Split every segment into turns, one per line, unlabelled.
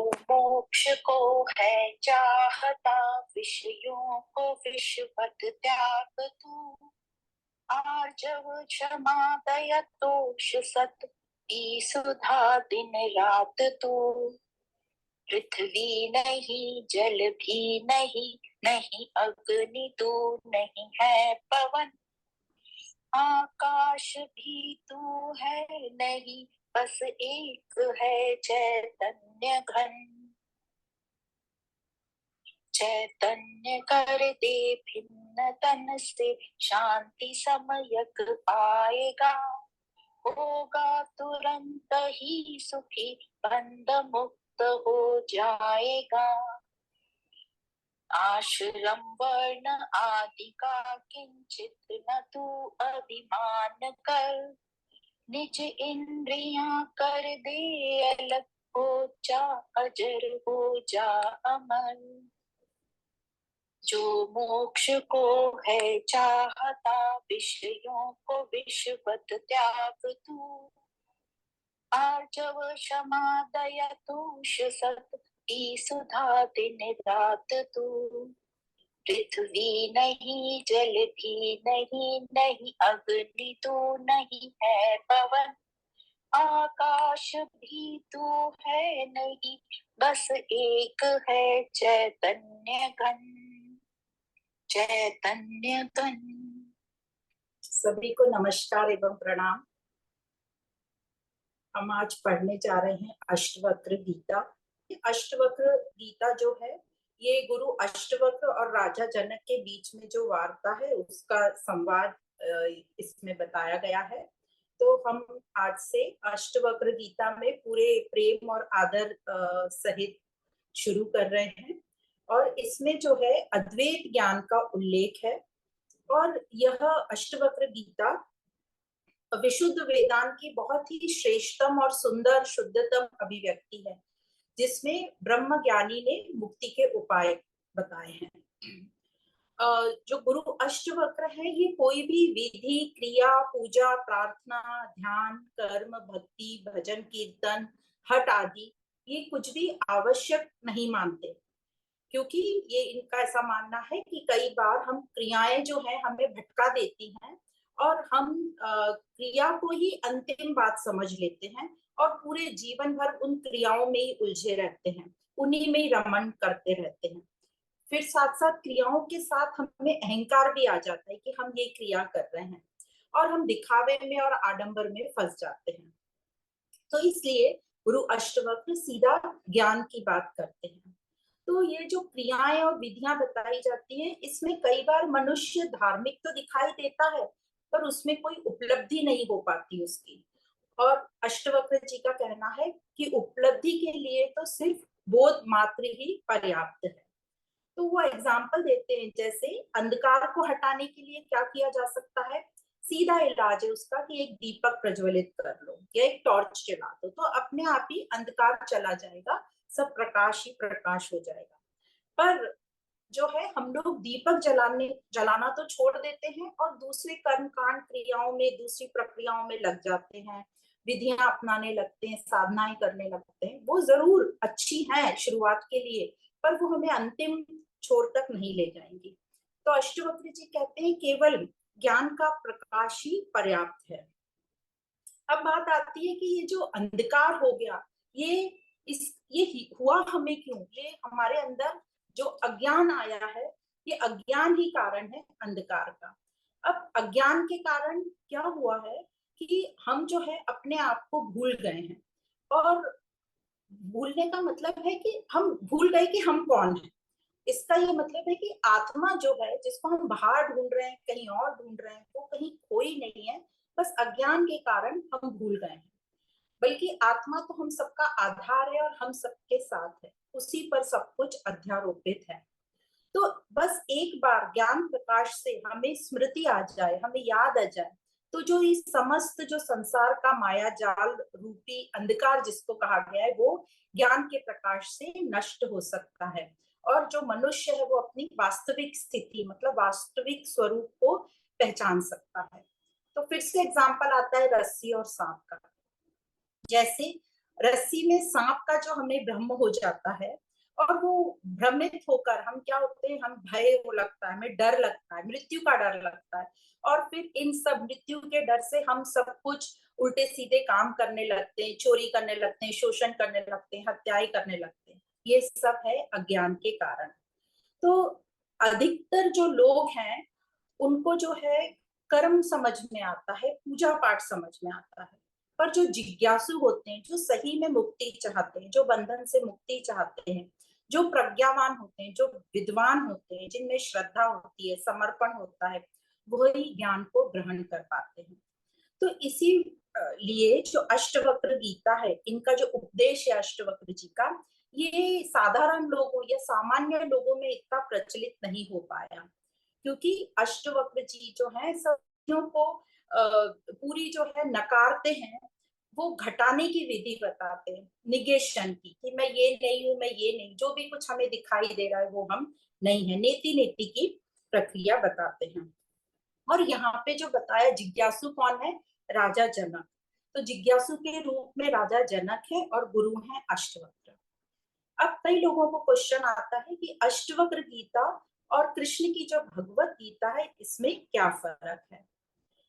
मोक्ष को है चाहता, विषयों को विषवत त्याग तू। आर्जव क्षमा दया तोष सत, की सुधा दिन रात तू। पृथ्वी नहीं जल भी नहीं, नहीं अग्नि तू नहीं है पवन। आकाश भी तू है नहीं, बस एक है चैतन्य घन। चैतन्य कर दे भिन्न तन से, शांति समयक पाएगा। होगा तुरंत ही सुखी, बंध मुक्त हो जाएगा। आश्रम वर्ण आदि का किंचित न तू अभिमान कर। निज इंद्रियां कर दे अलग, हो जा अजर हो जा अमर। जो मोक्ष को है चाहता, विषयों को विषवत त्याग तू। आर्जव क्षमा दया तोष सत, की सुधा दिन रात तू। पृथ्वी नहीं जल भी नहीं, नहीं अग्नि तू नहीं है पवन। आकाश भी तू है नहीं, बस एक है चैतन्य घन। चैतन्य घन।
सभी को नमस्कार एवं प्रणाम। हम आज पढ़ने जा रहे हैं अष्टवक्र गीता। अष्टवक्र गीता जो है ये गुरु अष्टवक्र और राजा जनक के बीच में जो वार्ता है उसका संवाद इसमें बताया गया है। तो हम आज से अष्टवक्र गीता में पूरे प्रेम और आदर सहित शुरू कर रहे हैं। और इसमें जो है अद्वैत ज्ञान का उल्लेख है। और यह अष्टवक्र गीता विशुद्ध वेदांत की बहुत ही श्रेष्ठतम और सुंदर शुद्धतम अभिव्यक्ति है, जिसमें ब्रह्म ज्ञानी ने मुक्ति के उपाय बताए हैं। जो गुरु अष्टवक्र है ये कोई भी विधि, क्रिया, पूजा, प्रार्थना, ध्यान, कर्म, भक्ति, भजन, कीर्तन, हठ आदि ये कुछ भी आवश्यक नहीं मानते, क्योंकि ये इनका ऐसा मानना है कि कई बार हम क्रियाएं जो है हमें भटका देती हैं और हम क्रिया को ही अंतिम बात समझ लेते हैं और पूरे जीवन भर उन क्रियाओं में ही उलझे रहते हैं, उन्हीं में ही रमण करते रहते हैं। फिर साथ साथ क्रियाओं के साथ हमें अहंकार भी आ जाता है कि हम ये क्रिया कर रहे हैं और हम दिखावे में और आडंबर में फंस जाते हैं। तो इसलिए गुरु अष्टवक्र सीधा ज्ञान की बात करते हैं। तो ये जो क्रियाएं और विधियां बताई जाती हैं इसमें कई बार मनुष्य धार्मिक तो दिखाई देता है पर उसमें कोई उपलब्धि नहीं हो पाती उसकी। और अष्टवक्र जी का कहना है कि उपलब्धि के लिए तो सिर्फ बोध मात्र ही पर्याप्त है। तो वो एग्जाम्पल देते हैं, जैसे अंधकार को हटाने के लिए क्या किया जा सकता है। सीधा इलाज है उसका कि एक दीपक प्रज्वलित कर लो या एक टॉर्च जला दो, तो अपने आप ही अंधकार चला जाएगा, सब प्रकाश ही प्रकाश हो जाएगा। पर जो है हम लोग दीपक जलाना तो छोड़ देते हैं और दूसरे कर्म कांड क्रियाओं में, दूसरी प्रक्रियाओं में लग जाते हैं, विधियां अपनाने लगते हैं, साधनाएं करने लगते हैं। वो जरूर अच्छी है शुरुआत के लिए, पर वो हमें अंतिम छोर तक नहीं ले जाएंगी। तो अष्टवक्र जी कहते हैं केवल ज्ञान का प्रकाश ही पर्याप्त है। अब बात आती है कि ये जो अंधकार हो गया ये हुआ हमें क्यों। ये हमारे अंदर जो अज्ञान आया है, ये अज्ञान ही कारण है अंधकार का। अब अज्ञान के कारण क्या हुआ है कि हम जो है अपने आप को भूल गए हैं। और भूलने का मतलब है कि हम भूल गए कि हम कौन हैं। इसका ये मतलब है कि आत्मा जो है जिसको हम बाहर ढूंढ रहे हैं, कहीं और ढूंढ रहे हैं, वो कहीं खोई नहीं है, बस अज्ञान के कारण हम भूल गए हैं। बल्कि आत्मा तो हम सबका आधार है और हम सबके साथ है, उसी पर सब कुछ अध्यारोपित है। तो बस एक बार ज्ञान प्रकाश से हमें स्मृति आ जाए, हमें याद आ जाए, तो जो इस समस्त जो संसार का माया जाल रूपी अंधकार जिसको कहा गया है, वो ज्ञान के प्रकाश से नष्ट हो सकता है। और जो मनुष्य है वो अपनी वास्तविक स्थिति मतलब वास्तविक स्वरूप को पहचान सकता है। तो फिर से एग्जाम्पल आता है रस्सी और सांप का। जैसे रस्सी में सांप का जो हमें भ्रम हो जाता है, और वो भ्रमित होकर हम क्या होते हैं, हम भय हो लगता है, हमें डर लगता है, मृत्यु का डर लगता है, और फिर इन सब मृत्यु के डर से हम सब कुछ उल्टे सीधे काम करने लगते हैं, चोरी करने लगते हैं, शोषण करने लगते हैं, हत्याएं करने लगते हैं। ये सब है अज्ञान के कारण। तो अधिकतर जो लोग हैं उनको जो है कर्म समझ में आता है, पूजा पाठ समझ में आता है, पर जो जिज्ञासु होते हैं, जो सही में मुक्ति चाहते हैं, जो बंधन से मुक्ति चाहते हैं, जो प्रज्ञावान होते हैं, जो विद्वान होते हैं, जिनमें श्रद्धा होती है, समर्पण होता है, वही ज्ञान को ग्रहण कर पाते हैं। तो इसी लिए जो अष्टवक्र गीता है, इनका जो उपदेश है अष्टवक्र जी का, ये साधारण लोगों या सामान्य लोगों में इतना प्रचलित नहीं हो पाया, क्योंकि अष्टवक्र जी जो है सत्यों को पूरी जो है नकारते हैं। वो घटाने की विधि बताते हैं, निगेशन की, कि मैं ये नहीं हूं, मैं ये नहीं, जो भी कुछ हमें दिखाई दे रहा है वो हम नहीं है, नेति नेति की प्रक्रिया बताते हैं। और यहाँ पे जो बताया जिज्ञासु कौन है, राजा जनक। तो जिज्ञासु के रूप में राजा जनक है और गुरु है अष्टवक्र। अब कई लोगों को क्वेश्चन आता है कि अष्टवक्र गीता और कृष्ण की जो भगवत गीता है, इसमें क्या फर्क है।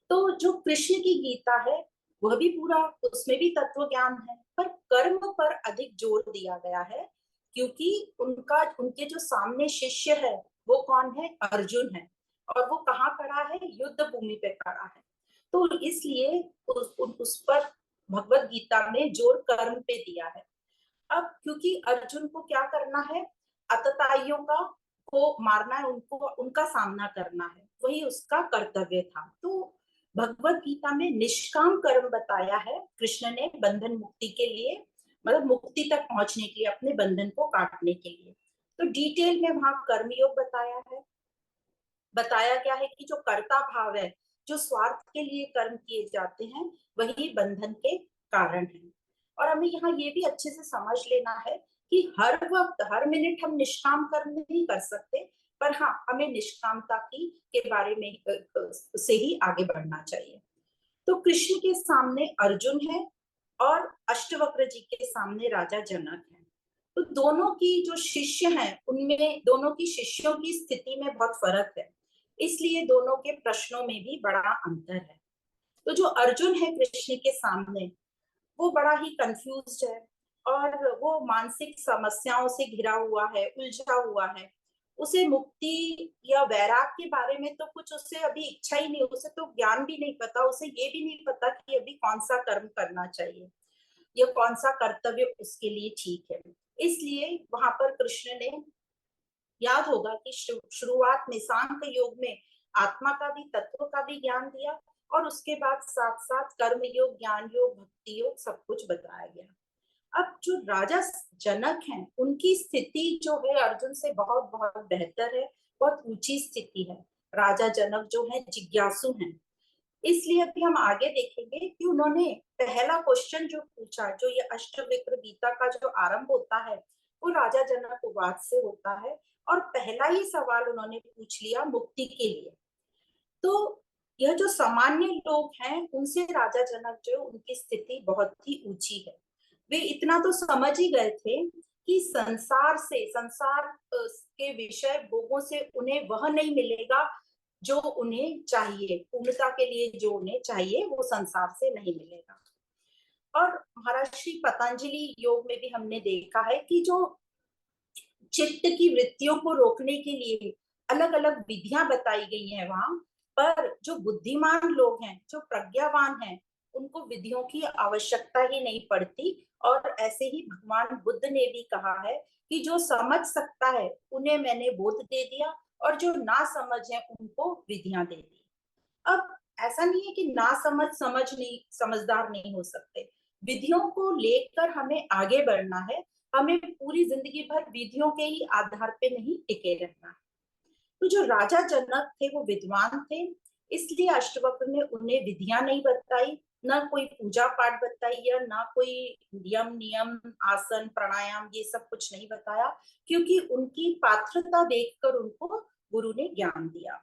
तो जो कृष्ण की गीता है वह भी पूरा, उसमें भी तत्व ज्ञान है, पर कर्म पर अधिक जोर दिया गया है, क्योंकि उनका उनके जो सामने शिष्य है वो कौन है, अर्जुन है, और वो कहाँ खड़ा है, युद्ध भूमि पे खड़ा है। तो इसलिए उस पर भगवत गीता में जोर कर्म पे दिया है। अब क्योंकि अर्जुन को क्या करना है, अतताइयों का को मारना है, उनको उनका सामना करना है, वही उसका कर्तव्य था। तो भगवत गीता में निष्काम कर्म बताया है कृष्ण ने, बंधन मुक्ति के लिए, मतलब मुक्ति तक पहुंचने के लिए, अपने बंधन को काटने के लिए। तो डिटेल में वहां कर्मयोग बताया है। बताया क्या है कि जो कर्ता भाव है, जो स्वार्थ के लिए कर्म किए जाते हैं, वही बंधन के कारण है। और हमें यहाँ ये भी अच्छे से समझ लेना है कि हर वक्त हर मिनट हम निष्काम कर्म नहीं कर सकते, पर हाँ, हमें निष्कामता की के बारे में से ही आगे बढ़ना चाहिए। तो कृष्ण के सामने अर्जुन है और अष्टवक्र जी के सामने राजा जनक है। तो दोनों की जो शिष्य हैं, उनमें दोनों की शिष्यों की स्थिति में बहुत फर्क है, इसलिए दोनों के प्रश्नों में भी बड़ा अंतर है। तो जो अर्जुन है कृष्ण के सामने, वो बड़ा ही कंफ्यूज्ड है, और वो मानसिक समस्याओं से घिरा हुआ है, उलझा हुआ है। उसे मुक्ति या वैराग के बारे में तो कुछ, उससे अभी इच्छा ही नहीं, उसे तो ज्ञान भी नहीं पता, उसे ये भी नहीं पता कि अभी कौन सा कर्म करना चाहिए या कौन सा कर्तव्य उसके लिए ठीक है। इसलिए वहां पर कृष्ण ने, याद होगा कि शुरुआत में सांख्य योग में आत्मा का भी, तत्व का भी ज्ञान दिया, और उसके बाद साथ साथ कर्म योग, ज्ञान योग, भक्ति योग, सब कुछ बताया गया। अब जो राजा जनक हैं, उनकी स्थिति जो है अर्जुन से बहुत बहुत बेहतर है, बहुत ऊंची स्थिति है। राजा जनक जो है जिज्ञासु हैं, इसलिए अभी हम आगे देखेंगे कि उन्होंने पहला क्वेश्चन जो पूछा, जो ये अष्टविक्र गीता का जो आरंभ होता है, वो राजा जनक उवाच से होता है, और पहला ही सवाल उन्होंने पूछ लिया मुक्ति के लिए। तो यह जो सामान्य लोग हैं, उनसे राजा जनक जो, उनकी स्थिति बहुत ही ऊंची है। वे इतना तो समझ ही गए थे कि संसार से, संसार के विषय भोगों से उन्हें वह नहीं मिलेगा जो उन्हें चाहिए, पूर्णता के लिए जो उन्हें चाहिए वो संसार से नहीं मिलेगा। और महाराज श्री पतंजलि योग में भी हमने देखा है कि जो चित्त की वृत्तियों को रोकने के लिए अलग अलग विधियां बताई गई हैं वहां, पर जो बुद्धिमान लोग हैं, जो प्रज्ञावान हैं, उनको विधियों की आवश्यकता ही नहीं पड़ती। और ऐसे ही भगवान बुद्ध ने भी कहा है कि जो समझ सकता है उन्हें मैंने बोध दे दिया, और जो ना समझ है उनको विधियां दे दी। अब ऐसा नहीं है कि ना समझ समझ नहीं, समझदार नहीं हो सकते। विधियों को लेकर हमें आगे बढ़ना है, हमें पूरी जिंदगी भर विधियों के ही आधार पे नहीं टिके रहना है। तो जो राजा जनक थे वो विद्वान थे, इसलिए अष्टवक्र ने उन्हें विधियां नहीं बताई, ना कोई पूजा पाठ बताई, या ना कोई यम नियम, आसन, प्राणायाम, ये सब कुछ नहीं बताया, क्योंकि उनकी पात्रता देखकर उनको गुरु ने ज्ञान दिया।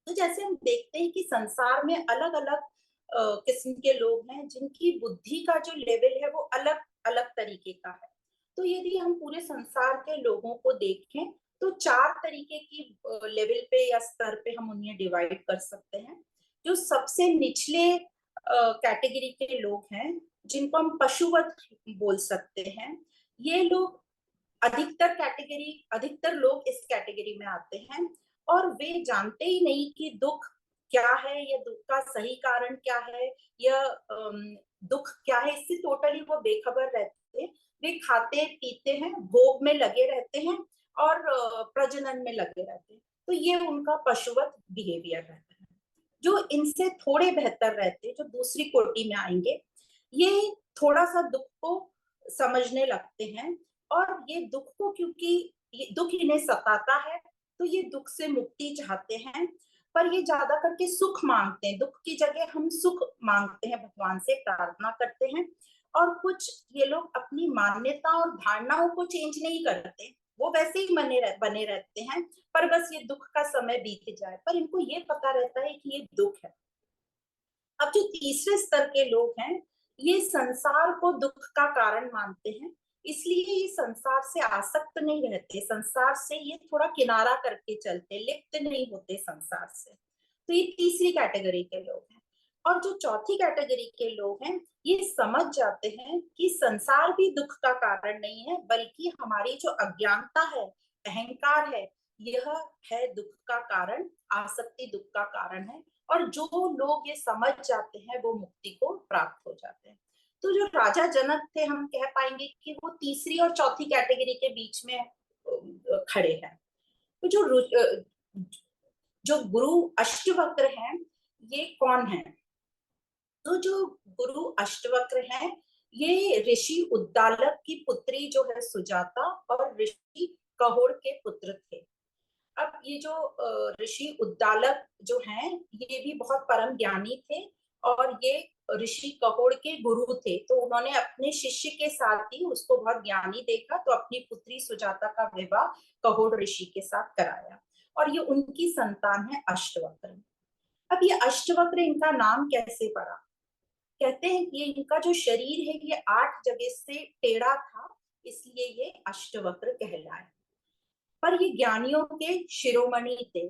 तो जैसे हम देखते हैं कि संसार में अलग अलग किस्म के लोग हैं जिनकी बुद्धि का जो लेवल है वो अलग अलग तरीके का है। तो यदि हम पूरे संसार के लोगों को देखें तो 4 तरीके की लेवल पे या स्तर पे हम उन्हें डिवाइड कर सकते हैं। जो सबसे निचले कैटेगरी के लोग हैं, जिनको हम पशुवत बोल सकते हैं, ये लोग अधिकतर लोग इस कैटेगरी में आते हैं और वे जानते ही नहीं कि दुख क्या है या दुख का सही कारण क्या है या दुख क्या है, इससे टोटली वो बेखबर रहते हैं। वे खाते पीते हैं, भोग में लगे रहते हैं और प्रजनन में लगे रहते हैं। तो ये उनका पशुवत बिहेवियर रहता है। जो इनसे थोड़े बेहतर रहते हैं, जो दूसरी कोटि में आएंगे, ये थोड़ा सा दुख को समझने लगते हैं और ये दुख को, क्योंकि ये दुख इन्हें सताता है तो ये दुख से मुक्ति चाहते हैं। पर ये ज्यादा करके सुख मांगते हैं, दुख की जगह हम सुख मांगते हैं, भगवान से प्रार्थना करते हैं। और कुछ ये लोग अपनी मान्यता और धारणाओं को चेंज नहीं करते, वो वैसे ही बने रहते हैं, पर बस ये दुख का समय बीत जाए। पर इनको ये पता रहता है कि ये दुख है। अब जो तीसरे स्तर के लोग हैं, ये संसार को दुख का कारण मानते हैं, इसलिए ये संसार से आसक्त नहीं रहते, संसार से ये थोड़ा किनारा करके चलते, लिप्त नहीं होते संसार से। तो ये तीसरी कैटेगरी के लोग हैं। और जो चौथी कैटेगरी के लोग हैं, ये समझ जाते हैं कि संसार भी दुख का कारण नहीं है, बल्कि हमारी जो अज्ञानता है, अहंकार है, यह है दुख का कारण, आसक्ति दुख का कारण है। और जो लोग ये समझ जाते हैं वो मुक्ति को प्राप्त हो जाते हैं। तो जो राजा जनक थे, हम कह पाएंगे कि वो तीसरी और चौथी कैटेगरी के बीच में खड़े हैं। तो जो गुरु अष्टवक्र हैं, ये कौन है? तो जो गुरु अष्टवक्र हैं, ये ऋषि उद्दालक की पुत्री जो है सुजाता और ऋषि कहोड़ के पुत्र थे। अब ये जो ऋषि उद्दालक जो हैं, ये भी बहुत परम ज्ञानी थे और ये ऋषि कहोड़ के गुरु थे। तो उन्होंने अपने शिष्य के साथ ही, उसको बहुत ज्ञानी देखा तो अपनी पुत्री सुजाता का विवाह कहोड़ ऋषि के साथ कराया और ये उनकी संतान है अष्टवक्र। अब ये अष्टवक्र, इनका नाम कैसे पड़ा? कहते हैं कि ये इनका जो शरीर है ये 8 जगह से टेढ़ा था, इसलिए ये अष्टवक्र कहलाए। पर ये ज्ञानियों के शिरोमणि थे।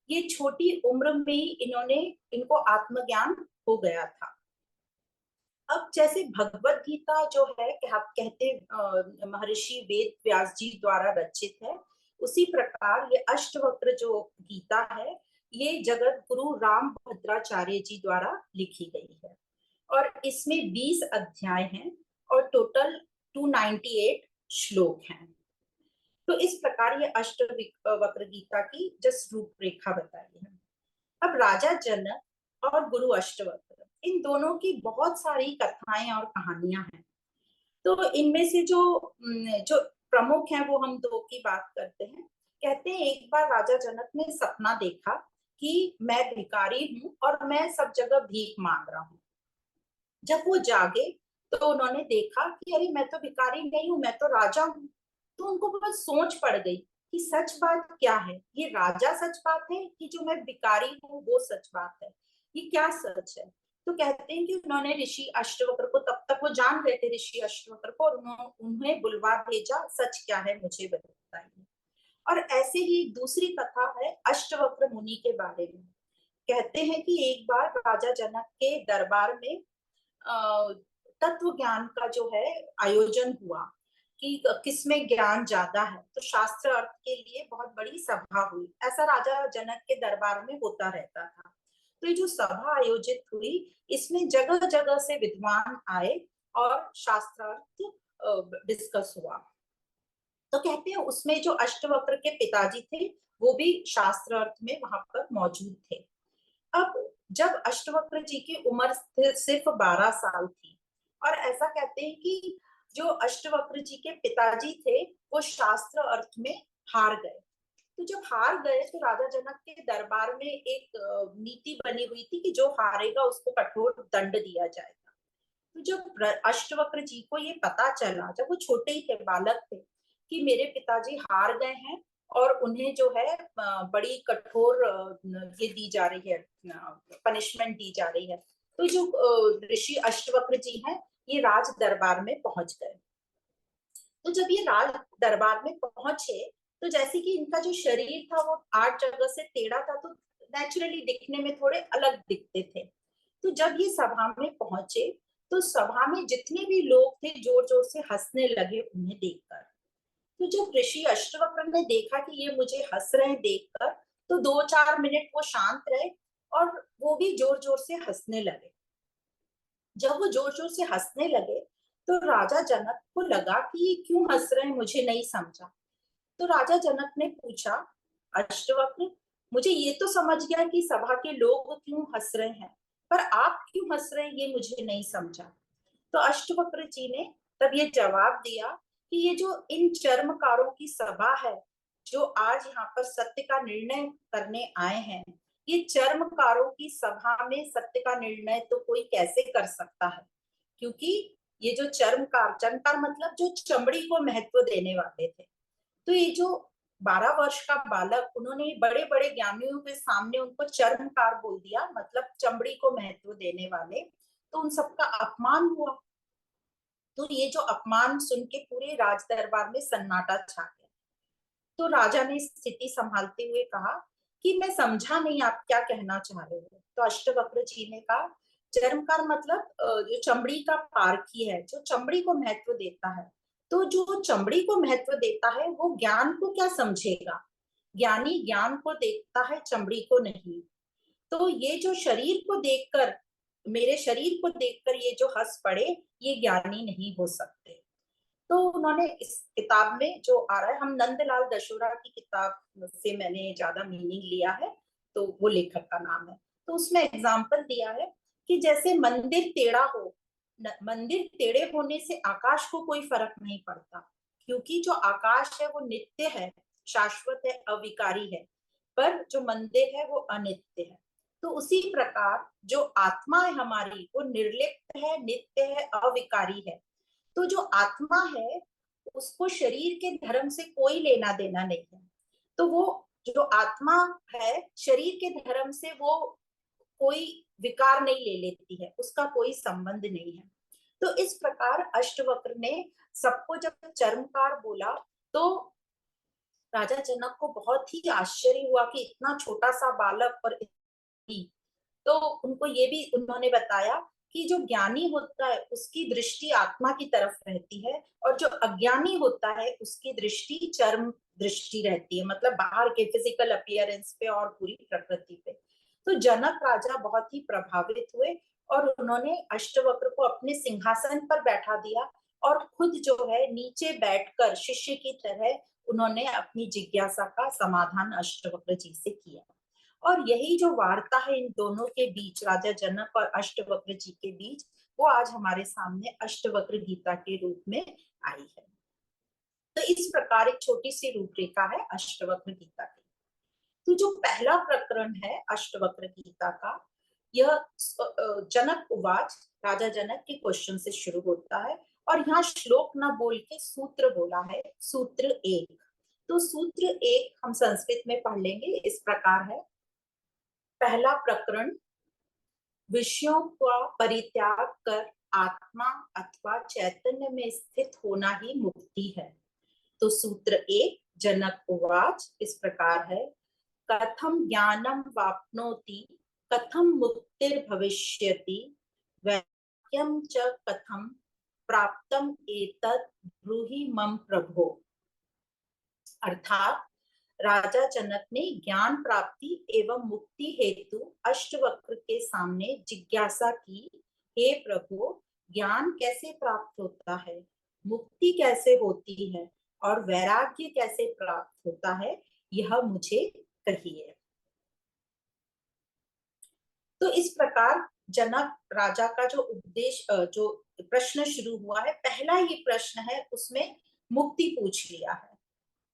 ये छोटी उम्र में ही इनको आत्मज्ञान हो गया था। अब जैसे भगवत गीता जो है कि आप कहते महर्षि वेद व्यास जी द्वारा रचित है, उसी प्रकार ये अष्टवक्र जो गीता है, ये जगत गुरु राम भद्राचार्य जी द्वारा लिखी गई है और इसमें 20 अध्याय हैं और टोटल 298 श्लोक हैं। तो इस प्रकार ये अष्टवक्र गीता की जस्ट रूपरेखा बताई है। अब राजा जनक और गुरु अष्टवक्र, इन दोनों की बहुत सारी कथाएं और कहानियां हैं। तो इनमें से जो प्रमुख हैं वो हम दो की बात करते हैं। कहते हैं एक बार राजा जनक ने सपना देखा कि मैं भिखारी हूँ और मैं सब जगह भीख मांग रहा हूँ। जब वो जागे तो उन्होंने देखा कि अरे मैं तो भिखारी नहीं हूँ, मैं तो राजा हूँ। तो उनको बहुत सोच पड़ गई कि सच बात क्या है, ये राजा सच बात है कि जो मैं भिखारी हूँ वो सच बात है, ये क्या सच है? तो कहते हैं कि उन्होंने ऋषि अष्टवक्र को, तब तक वो जान गए थे ऋषि अष्टवक्र को, और उन्हें बुलवा भेजा, सच क्या है मुझे बताइए। और ऐसे ही दूसरी कथा है अष्टवक्र मुनि के बारे में। कहते हैं कि एक बार राजा जनक के दरबार में तत्व ज्ञान का जो है आयोजन हुआ कि किसमें ज्ञान ज्यादा है। तो शास्त्र अर्थ के लिए बहुत बड़ी सभा हुई, ऐसा राजा जनक के दरबार में होता रहता था। तो ये जो सभा आयोजित हुई, इसमें जगह जगह से विद्वान आए और शास्त्रार्थ डिस्कस हुआ। तो कहते हैं उसमें जो अष्टवक्र के पिताजी थे वो भी शास्त्र अर्थ में वहां पर मौजूद थे। अब जब अष्टवक्र जी की उम्र सिर्फ 12 साल थी, और ऐसा कहते हैं कि जो अष्टवक्र जी के पिताजी थे वो शास्त्र अर्थ में हार गए। तो जब हार गए तो राजा जनक के दरबार में एक नीति बनी हुई थी कि जो हारेगा उसको कठोर दंड दिया जाएगा। तो जब अष्टवक्र जी को ये पता चला, जब वो छोटे ही थे, बालक थे, कि मेरे पिताजी हार गए हैं और उन्हें जो है बड़ी कठोर ये दी जा रही है, पनिशमेंट दी जा रही है, तो जो ऋषि अष्टवक्र जी हैं, ये राज दरबार में पहुंच गए। तो जब ये राज दरबार में पहुंचे, तो जैसे कि इनका जो शरीर था वो 8 जगह से टेढ़ा था, तो नेचुरली दिखने में थोड़े अलग दिखते थे। तो जब ये सभा में पहुंचे, तो सभा में जितने भी लोग थे जोर जोर से हंसने लगे उन्हें देखकर। तो जब ऋषि अष्टवक्र ने देखा कि ये मुझे हंस रहे हैं देखकर, तो 2-4 मिनट वो शांत रहे और वो भी जोर जोर से हंसने लगे। जब वो जोर जोर से हंसने लगे, तो राजा जनक को लगा कि ये क्यों हंस रहे हैं, मुझे नहीं समझा। तो राजा जनक ने पूछा, अष्टवक्र, मुझे ये तो समझ गया कि सभा के लोग क्यों हंस रहे हैं, पर आप क्यों हंस रहे हैं ये मुझे नहीं समझा। तो अष्टवक्र जी ने तब ये जवाब दिया कि ये जो इन चर्मकारों की सभा है, जो आज यहाँ पर सत्य का निर्णय करने आए हैं, ये चर्मकारों की सभा में सत्य का निर्णय तो कोई कैसे कर सकता है, क्योंकि ये जो चर्मकार, चर्मकार मतलब जो चमड़ी को महत्व देने वाले थे, तो ये जो 12 वर्ष का बालक, उन्होंने बड़े बड़े ज्ञानियों के सामने उनको चर्मकार बोल दिया, मतलब चमड़ी को महत्व देने वाले। तो उन सबका अपमान हुआ। तो ये जो अपमान सुन के पूरे राज दरबार में सन्नाटा छा गया। तो राजा ने स्थिति संभालते हुए कहा कि मैं समझा नहीं आप क्या कहना चाह रहे हो। तो अष्टवक्र जी ने कहा, चर्मकार मतलब जो चमड़ी का पारखी है, जो चमड़ी को महत्व देता है। तो जो चमड़ी को महत्व देता है वो ज्ञान को क्या समझेगा। ज्ञानी ज्ञान को देखता है, चमड़ी को नहीं। तो ये जो शरीर को देखकर, मेरे शरीर को देखकर ये जो हंस पड़े, ये ज्ञानी नहीं हो सकते। तो उन्होंने इस किताब में जो आ रहा है, हम नंदलाल दशोरा की किताब से मैंने ज्यादा मीनिंग लिया है, तो वो लेखक का नाम है। तो उसमें एग्जाम्पल दिया है कि जैसे मंदिर टेढ़ा हो, मंदिर टेढ़े होने से आकाश को कोई फर्क नहीं पड़ता, क्योंकि जो आकाश है वो नित्य है, शाश्वत है, अविकारी है। पर जो मंदिर है वो अनित्य है। तो उसी प्रकार जो आत्मा है हमारी, वो निर्लिप्त है, नित्य है, अविकारी है। तो जो आत्मा है उसको शरीर के धर्म से कोई लेना देना नहीं है। तो वो जो आत्मा है, शरीर के धर्म से वो कोई विकार नहीं ले लेती है, उसका कोई संबंध नहीं है। तो इस प्रकार अष्टवक्र ने सबको जब चर्मकार बोला, तो राजा जनक को बहुत ही आश्चर्य हुआ कि इतना छोटा सा बालक और इतनी। तो उनको ये भी उन्होंने बताया कि जो ज्ञानी होता है उसकी दृष्टि आत्मा की तरफ रहती है, और जो अज्ञानी होता है उसकी दृष्टि चर्म दृष्टि रहती है, मतलब बाहर के फिजिकल अपीयरेंस पे और पूरी प्रकृति पे। तो जनक राजा बहुत ही प्रभावित हुए और उन्होंने अष्टवक्र को अपने सिंहासन पर बैठा दिया, और खुद जो है नीचे बैठकर शिष्य की तरह उन्होंने अपनी जिज्ञासा का समाधान अष्टवक्र जी से किया। और यही जो वार्ता है इन दोनों के बीच, राजा जनक और अष्टवक्र जी के बीच, वो आज हमारे सामने अष्टवक्र गीता के रूप में आई है। तो इस प्रकार एक छोटी सी रूपरेखा है अष्टवक्र गीता की। तो जो पहला प्रकरण है अष्टवक्र गीता का, यह जनक उवाच, राजा जनक के क्वेश्चन से शुरू होता है। और यहाँ श्लोक ना बोल के सूत्र बोला है, सूत्र 1। तो सूत्र 1 हम संस्कृत में पढ़ लेंगे, इस प्रकार है। पहला प्रकरण, विषयों का परित्याग कर आत्मा अथवा चैतन्य में स्थित होना ही मुक्ति है। तो सूत्र 1, जनक उवाच इस प्रकार है। कथम ज्ञानम वाप्नोति, कथम मुक्तिर्भविष्यति, वैक्यम च कथम प्राप्तम एतत् ब्रूहि मम प्रभो। अर्थात राजा जनक ने ज्ञान प्राप्ति एवं मुक्ति हेतु अष्टवक्र के सामने जिज्ञासा की, हे प्रभु, ज्ञान कैसे प्राप्त होता है, मुक्ति कैसे होती है और वैराग्य कैसे प्राप्त होता है, यह मुझे कहिए। तो इस प्रकार जनक राजा का जो उपदेश, जो प्रश्न शुरू हुआ है, पहला ये प्रश्न है, उसमें मुक्ति पूछ लिया है।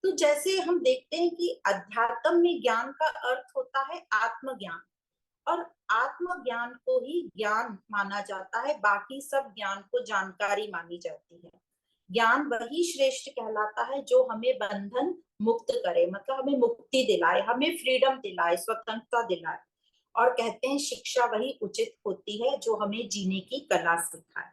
तो जैसे हम देखते हैं कि अध्यात्म में ज्ञान का अर्थ होता है आत्मज्ञान, और आत्मज्ञान को ही ज्ञान माना जाता है, बाकी सब ज्ञान को जानकारी मानी जाती है। ज्ञान वही श्रेष्ठ कहलाता है जो हमें बंधन मुक्त करे, मतलब हमें मुक्ति दिलाए, हमें फ्रीडम दिलाए, स्वतंत्रता दिलाए। और कहते हैं शिक्षा वही उचित होती है जो हमें जीने की कला सिखाए।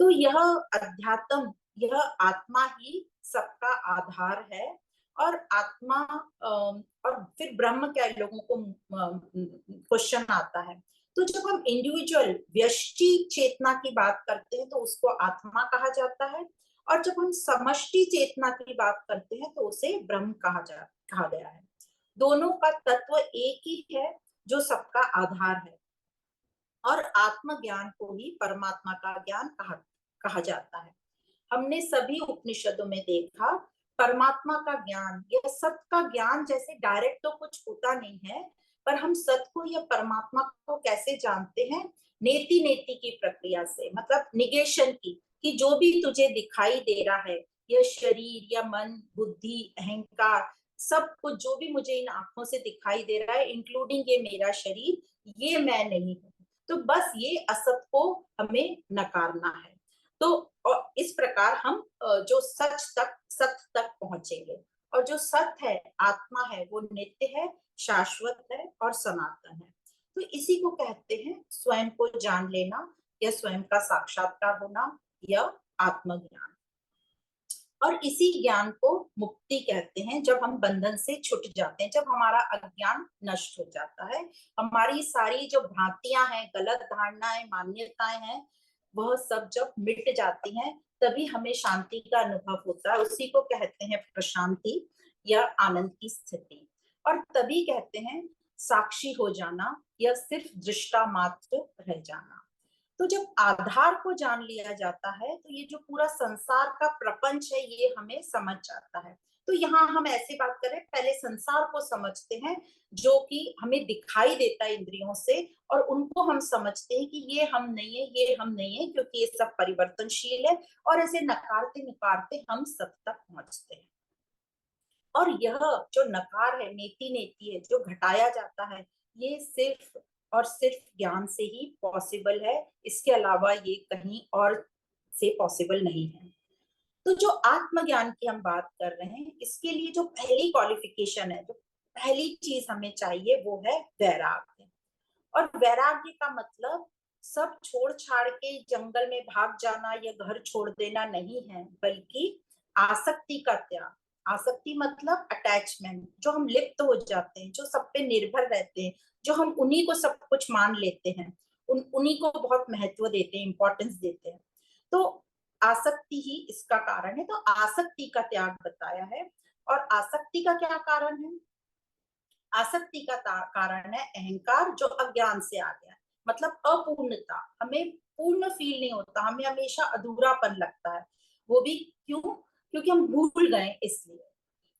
तो यह अध्यात्म, यह आत्मा ही सबका आधार है। और आत्मा और फिर ब्रह्म क्या, लोगों को क्वेश्चन आता है। तो जब हम इंडिविजुअल व्यष्टि चेतना की बात करते हैं तो उसको आत्मा कहा जाता है, और जब हम समष्टि चेतना की बात करते हैं तो उसे ब्रह्म कहा गया है। दोनों का तत्व एक ही है जो सबका आधार है। और आत्मज्ञान को ही परमात्मा का ज्ञान कहा जाता है। हमने सभी उपनिषदों में देखा परमात्मा का ज्ञान या सत्य का ज्ञान जैसे डायरेक्ट तो कुछ होता नहीं है, पर हम सत्य को या परमात्मा को कैसे जानते हैं? नेति नेति की प्रक्रिया से, मतलब निगेशन की, कि जो भी तुझे दिखाई दे रहा है, यह शरीर या मन बुद्धि अहंकार सब कुछ जो भी मुझे इन आंखों से दिखाई दे रहा है, इंक्लूडिंग ये मेरा शरीर, ये मैं नहीं हूँ। तो बस ये असत को हमें नकारना है। तो और इस प्रकार हम जो सत्य तक पहुंचेंगे। और जो सत्य है, आत्मा है, वो नित्य है, शाश्वत है और सनातन है। तो इसी को कहते हैं स्वयं को जान लेना या स्वयं का साक्षात्कार होना या आत्मज्ञान। और इसी ज्ञान को मुक्ति कहते हैं, जब हम बंधन से छूट जाते हैं, जब हमारा अज्ञान नष्ट हो जाता है, हमारी सारी जो भ्रांतियां हैं, गलत धारणाएं, मान्यताएं हैं, वह सब जब मिट जाती हैं, तभी हमें शांति का अनुभव होता है। उसी को कहते हैं प्रशांति या आनंद की स्थिति। और तभी कहते हैं साक्षी हो जाना या सिर्फ दृष्टा मात्र रह जाना। तो जब आधार को जान लिया जाता है तो ये जो पूरा संसार का प्रपंच है ये हमें समझ जाता है। तो यहाँ हम ऐसे बात करें, पहले संसार को समझते हैं जो कि हमें दिखाई देता है इंद्रियों से, और उनको हम समझते हैं कि ये हम नहीं है, ये हम नहीं है, क्योंकि ये सब परिवर्तनशील है। और ऐसे नकारते नकारते हम सब तक पहुंचते हैं। और यह जो नकार है, नेति नेति है, जो घटाया जाता है, ये सिर्फ और सिर्फ ज्ञान से ही पॉसिबल है। इसके अलावा ये कहीं और से पॉसिबल नहीं है। तो जो आत्मज्ञान की हम बात कर रहे हैं, इसके लिए जो पहली क्वालिफिकेशन है, जो पहली चीज हमें चाहिए, वो है वैराग्य। और वैराग्य का मतलब सब छोड़ छाड़ के जंगल में भाग जाना या घर छोड़ देना नहीं है, बल्कि आसक्ति का त्याग। आसक्ति मतलब अटैचमेंट, जो हम लिप्त हो जाते हैं, जो सब पे निर्भर रहते हैं, जो हम उन्हीं को सब कुछ मान लेते हैं, उन्हीं को बहुत महत्व देते हैं, इंपॉर्टेंस देते हैं। तो आसक्ति ही इसका कारण है। तो आसक्ति का त्याग बताया है। और आसक्ति का क्या कारण है? आसक्ति का कारण है अहंकार, जो अज्ञान से आ गया है। मतलब अपूर्णता, हमें पूर्ण फील नहीं होता, हमें हमेशा अधूरापन लगता है। वो भी क्यों? क्योंकि हम भूल गए इसलिए।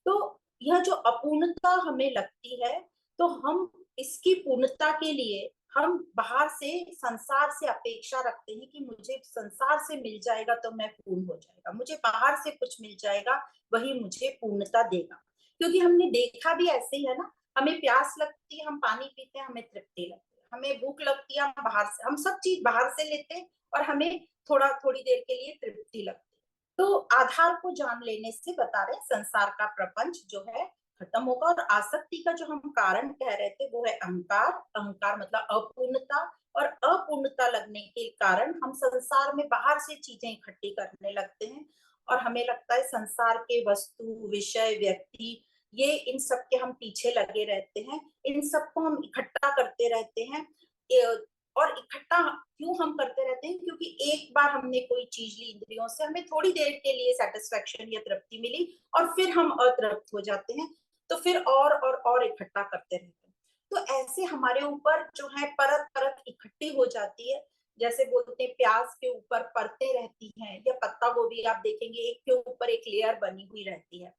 तो यह जो अपूर्णता हमें लगती है, तो हम इसकी पूर्णता के लिए हम बाहर से, संसार से अपेक्षा रखते हैं कि मुझे संसार से मिल जाएगा तो मैं पूर्ण हो जाएगा, मुझे बाहर से कुछ मिल जाएगा वही मुझे पूर्णता देगा। क्योंकि हमने देखा भी ऐसे ही है ना, हमें प्यास लगती है, हम पानी पीते हैं, हमें तृप्ति लगती है, हमें भूख लगती है, हम बाहर से, हम सब चीज बाहर से लेते हैं और हमें थोड़ी देर के लिए तृप्ति लगती है। तो आधार को जान लेने से बता रहे संसार का प्रपंच जो है खत्म होगा। और आसक्ति का जो हम कारण कह रहे थे वो है अहंकार। अहंकार मतलब अपूर्णता, और अपूर्णता लगने के कारण हम संसार में बाहर से चीजें इकट्ठी करने लगते हैं, और हमें लगता है संसार के वस्तु, विषय, व्यक्ति, ये इन सब के हम पीछे लगे रहते हैं, इन सबको हम इकट्ठा करते रहते हैं। और इकट्ठा क्यों हम करते रहते हैं? क्योंकि एक बार हमने कोई चीज ली इंद्रियों से, हमें थोड़ी देर के लिए सेटिस्फेक्शन या तृप्ति मिली, और फिर हम अतृप्त हो जाते हैं, तो फिर और इकट्ठा करते रहते हैं। तो ऐसे हमारे ऊपर जो है परत परत इकट्ठी हो जाती है। जैसे बोलते हैं प्याज के ऊपर परतें रहती हैं, या पत्ता गोभी आप देखेंगे एक के ऊपर एक लेयर बनी हुई रहती है।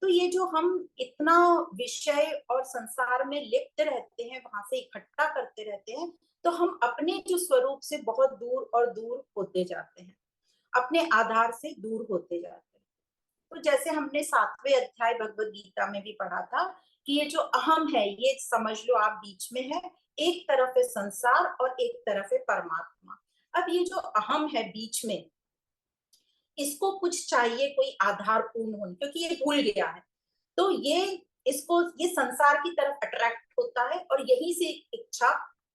तो ये जो हम इतना विषय और संसार में लिप्त रहते हैं, वहां से इकट्ठा करते रहते हैं, तो हम अपने जो स्वरूप से बहुत दूर और दूर होते जाते हैं, अपने आधार से दूर होते जाते हैं। तो जैसे हमने 7वें अध्याय भगवद गीता में भी पढ़ा था कि ये जो अहम है, ये समझ लो आप बीच में है, एक तरफ है संसार और एक तरफ है परमात्मा। अब ये जो अहम है बीच में, इसको कुछ चाहिए कोई आधार पूर्ण होने, क्योंकि ये भूल गया है। तो ये इसको ये संसार की तरफ अट्रैक्ट होता है और यही से इच्छा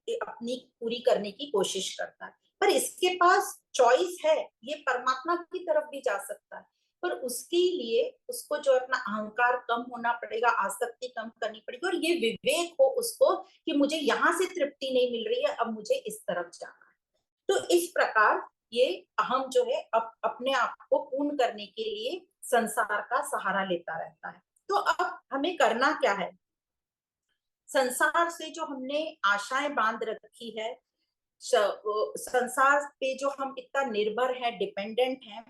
अपनी पूरी करने की कोशिश करता है। पर इसके पास चॉइस है, ये परमात्मा की तरफ भी जा सकता है, पर उसके लिए उसको जो अपना अहंकार कम होना पड़ेगा, आसक्ति कम करनी पड़ेगी, और ये विवेक हो उसको कि मुझे यहाँ से तृप्ति नहीं मिल रही है, अब मुझे इस तरफ जाना है। तो इस प्रकार ये अहम जो है अपने आप को पूर्ण करने के लिए संसार का सहारा लेता रहता है। तो अब हमें करना क्या है? संसार से जो हमने आशाएं बांध रखी है, संसार पे जो हम इतना निर्भर है, डिपेंडेंट है,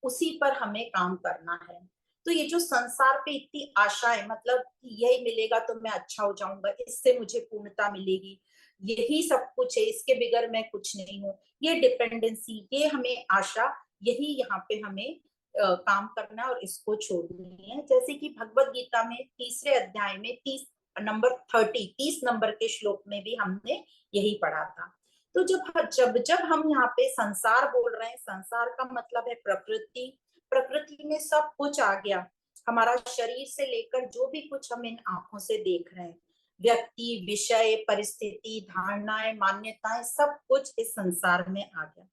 उसी पर हमें काम करना है। तो ये जो संसार पे इतनी आशाएं, मतलब यही मिलेगा तो मैं अच्छा हो जाऊंगा, इससे मुझे पूर्णता मिलेगी, यही सब कुछ है, इसके बगैर मैं कुछ नहीं हूँ, ये डिपेंडेंसी, ये हमें आशा, यही यहाँ पे हमें काम करना है और इसको छोड़नी है। जैसे कि भगवत गीता में 3रे अध्याय में 30 नंबर के श्लोक में भी हमने यही पढ़ा था। तो जब हम यहाँ पे संसार बोल रहे हैं, संसार का मतलब है प्रकृति, प्रकृति में सब कुछ आ गया, हमारा शरीर से लेकर जो भी कुछ हम इन आंखों से देख रहे हैं, व्यक्ति, विषय, परिस्थिति, धारणाएं, मान्यताएं, सब कुछ इस संसार में आ गया।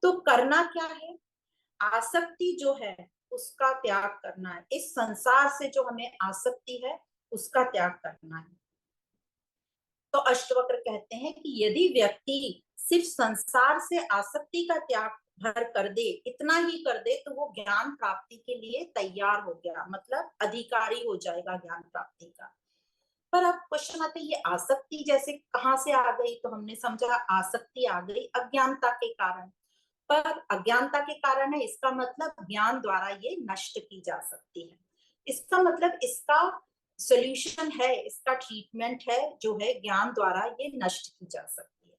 तो करना क्या है? आसक्ति जो है उसका त्याग करना है। इस संसार से जो हमें आसक्ति है उसका त्याग करना है। तो अष्टवक्र कहते हैं कि यदि व्यक्ति सिर्फ संसार से आसक्ति का त्याग भर कर दे, इतना ही कर दे, तो वो ज्ञान प्राप्ति के लिए तैयार हो गया, मतलब अधिकारी हो जाएगा ज्ञान प्राप्ति का। पर अब क्वेश्चन आता है, ये आसक्ति जैसे कहाँ से आ गई? तो हमने समझा आसक्ति आ गई अज्ञानता के कारण। पर अज्ञानता के कारण है, इसका मतलब ज्ञान द्वारा ये नष्ट की जा सकती है। इसका मतलब इसका सोल्यूशन है, इसका ट्रीटमेंट है, जो है ज्ञान द्वारा ये नष्ट की जा सकती है।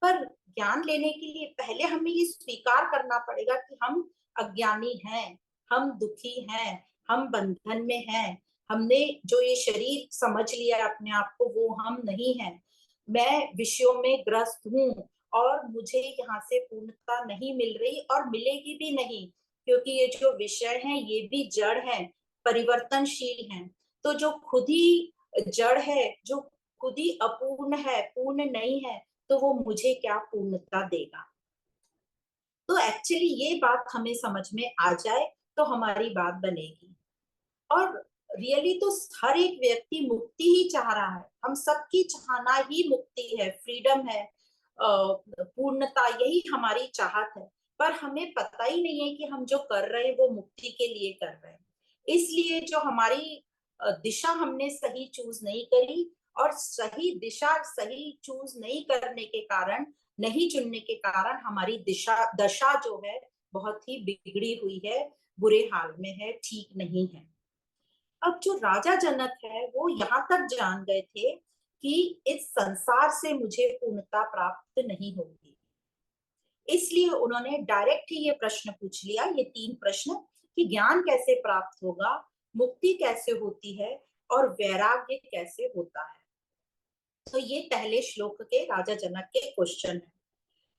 पर ज्ञान लेने के लिए पहले हमें ये स्वीकार करना पड़ेगा कि हम अज्ञानी हैं, हम दुखी हैं, हम बंधन में हैं, हमने जो ये शरीर समझ लिया अपने आप को, वो हम नहीं हैं, मैं विषयों में ग्रस्त हूँ और मुझे यहाँ से पूर्णता नहीं मिल रही और मिलेगी भी नहीं, क्योंकि ये जो विषय हैं ये भी जड़ हैं, परिवर्तनशील हैं। तो जो खुद ही जड़ है, जो खुद ही अपूर्ण है, पूर्ण नहीं है, तो वो मुझे क्या पूर्णता देगा? तो एक्चुअली ये बात हमें समझ में आ जाए तो हमारी बात बनेगी। और रियली तो हर एक व्यक्ति मुक्ति ही चाह रहा है, हम सबकी चाहना ही मुक्ति है, फ्रीडम है, पूर्णता, यही हमारी चाहत है। पर हमें पता ही नहीं है कि हम जो कर रहे हैं वो मुक्ति के लिए कर रहे हैं। इसलिए जो हमारी दिशा हमने सही चूज नहीं करी, और सही दिशा सही चूज नहीं करने के कारण, नहीं चुनने के कारण हमारी दशा जो है बहुत ही बिगड़ी हुई है, बुरे हाल में है, ठीक नहीं है। अब जो राजा जनक है वो यहाँ तक जान गए थे कि इस संसार से मुझे पूर्णता प्राप्त नहीं होगी, इसलिए उन्होंने डायरेक्ट ही ये प्रश्न पूछ लिया, ये 3 प्रश्न, कि ज्ञान कैसे प्राप्त होगा, मुक्ति कैसे होती है और वैराग्य कैसे होता है। तो ये पहले श्लोक के राजा जनक के क्वेश्चन है।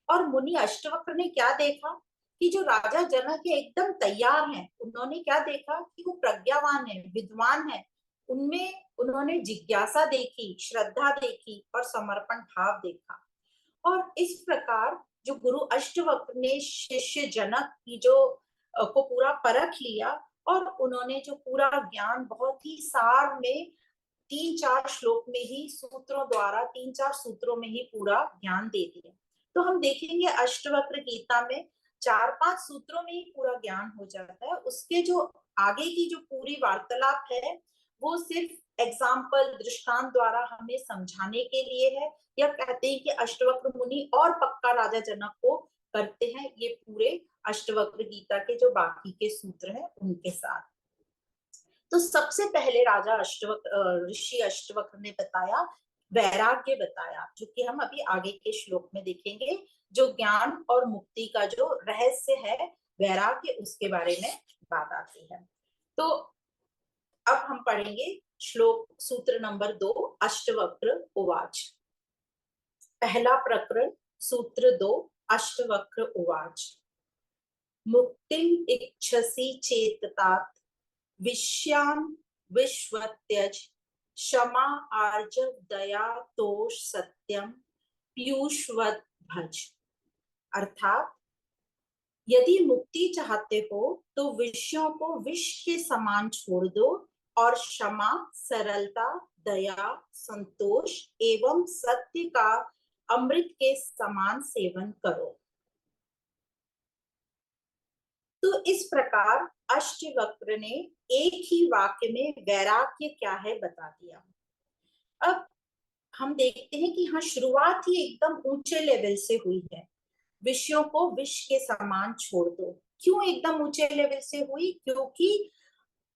और मुनि अष्टवक्र ने क्या देखा कि जो राजा जनक है एकदम तैयार हैं, उन्होंने क्या देखा कि वो प्रज्ञावान है, विद्वान है, उनमें उन्होंने जिज्ञासा देखी, श्रद्धा देखी और समर्पण भाव देखा। और इस प्रकार जो गुरु अष्टवक्र ने शिष्य जनक की जो को पूरा परख लिया, और उन्होंने जो पूरा ज्ञान बहुत ही सार में 3-4 श्लोक में ही, सूत्रों द्वारा 3-4 सूत्रों में ही पूरा ज्ञान दे दिया। तो हम देखेंगे अष्टवक्र गीता में 4-5 सूत्रों में ही पूरा ज्ञान हो जाता है। उसके जो आगे की जो पूरी वार्तालाप है वो सिर्फ एग्जाम्पल, दृष्टांत द्वारा हमें समझाने के लिए है, या कहते हैं कि अष्टवक्र मुनि और पक्का राजा जनक को करते हैं ये पूरे अष्टवक्र गीता के जो बाकी के सूत्र हैं उनके साथ। तो सबसे पहले राजा ऋषि अष्टवक्र ने बताया, वैराग्य बताया, जो कि हम अभी आगे के श्लोक में देखेंगे, जो ज्ञान और मुक्ति का जो रहस्य है वैराग्य, उसके बारे में बात आती है। तो अब हम पढ़ेंगे श्लोक सूत्र नंबर 2, अष्टवक्र उवाच। पहला प्रकरण, सूत्र 2, अष्टवक्र उवाच। मुक्तिम इच्छसि चेत तात विश्याम विश्व त्यज, क्षमा आर्जव दया तोष सत्यम, पीयूषवत भज। अर्थात यदि मुक्ति चाहते हो तो विषयों को विष के समान छोड़ दो और क्षमा, सरलता, दया, संतोष एवं सत्य का अमृत के समान सेवन करो। तो इस प्रकार अष्टवक्र ने एक ही वाक्य में वैराग्य क्या है बता दिया। अब हम देखते हैं कि हाँ, शुरुआत ही एकदम ऊंचे लेवल से हुई है। विषयों को विष के समान छोड़ दो। क्यों एकदम ऊंचे लेवल से हुई? क्योंकि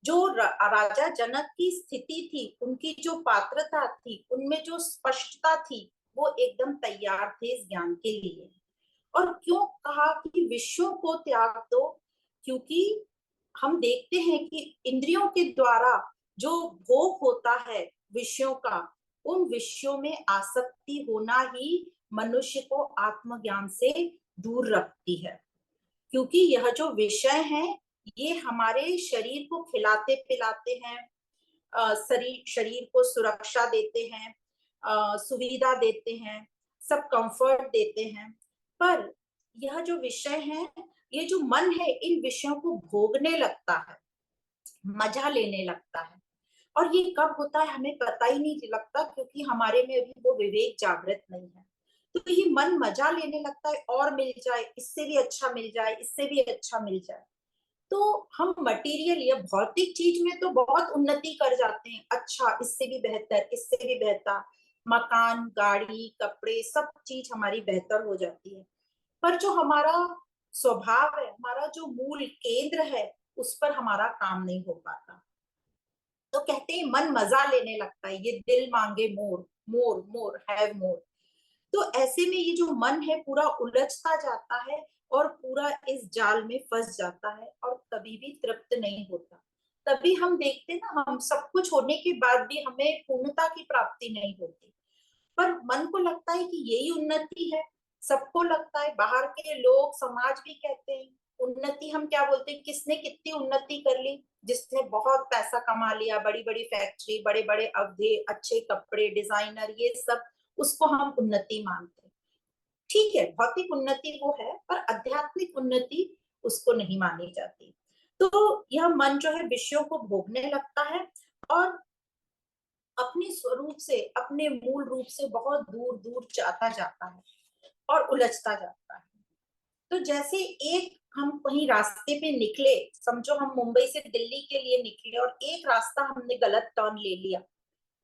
जो राजा जनक की स्थिति थी, उनकी जो पात्रता थी, उनमें जो स्पष्टता थी, वो एकदम तैयार थे इस ज्ञान के लिए। और क्यों कहा कि विषयों को त्याग दो? क्योंकि हम देखते हैं कि इंद्रियों के द्वारा जो भोग होता है विषयों का, उन विषयों में आसक्ति होना ही मनुष्य को आत्मज्ञान से दूर रखती है। क्योंकि यह जो विषय है, ये हमारे शरीर को खिलाते पिलाते हैं, शरीर को सुरक्षा देते हैं, सुविधा देते हैं, सब कंफर्ट देते हैं। पर यह जो विषय है, ये जो मन है, इन विषयों को भोगने लगता है, मजा लेने लगता है। और ये कब होता है हमें पता ही नहीं लगता, क्योंकि हमारे में अभी वो विवेक जागृत नहीं है। तो ये मन मजा लेने लगता है, और मिल जाए, इससे भी अच्छा मिल जाए, इससे भी अच्छा मिल जाए। तो हम मटेरियल या भौतिक चीज में तो बहुत उन्नति कर जाते हैं, अच्छा इससे भी बेहतर, इससे भी बेहतर, मकान, गाड़ी, कपड़े, सब चीज हमारी बेहतर हो जाती है। पर जो हमारा स्वभाव है, हमारा जो मूल केंद्र है, उस पर हमारा काम नहीं हो पाता। तो कहते हैं मन मजा लेने लगता है, ये दिल मांगे मोर, मोर मोर हैव मोर। तो ऐसे में ये जो मन है पूरा उलझता जाता है और पूरा इस जाल में फंस जाता है और कभी भी तृप्त नहीं होता। तभी हम देखते हैं ना, हम सब कुछ होने के बाद भी हमें पूर्णता की प्राप्ति नहीं होती। पर मन को लगता है कि यही उन्नति है। सबको लगता है, बाहर के लोग, समाज भी कहते हैं उन्नति। हम क्या बोलते हैं, किसने कितनी उन्नति कर ली? जिसने बहुत पैसा कमा लिया, बड़ी बड़ी फैक्ट्री, बड़े बड़े अवधि, अच्छे कपड़े, डिजाइनर, ये सब, उसको हम उन्नति मानते हैं। ठीक है, भौतिक उन्नति वो है, पर आध्यात्मिक उन्नति उसको नहीं मानी जाती। तो यह मन जो है विषयों को भोगने लगता है और अपने स्वरूप से, अपने मूल रूप से बहुत दूर दूर जाता जाता है और उलझता जाता है। तो जैसे एक हम कहीं रास्ते पे निकले, समझो हम मुंबई से दिल्ली के लिए निकले और एक रास्ता हमने गलत टर्न ले लिया,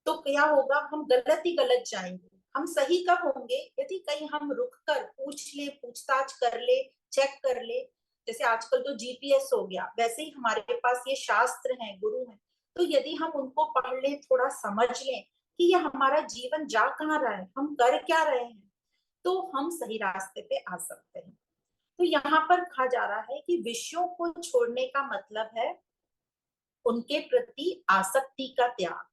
तो क्या होगा? हम गलत ही गलत जाएंगे। हम सही कब होंगे? यदि कहीं हम रुक कर पूछ ले, पूछताछ कर ले, चेक कर ले। जैसे आजकल तो जीपीएस हो गया, वैसे ही हमारे पास ये शास्त्र हैं, गुरु हैं। तो यदि हम उनको पढ़ ले, थोड़ा समझ लें कि ये हमारा जीवन जा कहाँ रहा है, हम कर क्या रहे हैं, तो हम सही रास्ते पे आ सकते हैं। तो यहाँ पर कहा जा रहा है कि विषयों को छोड़ने का मतलब है उनके प्रति आसक्ति का त्याग।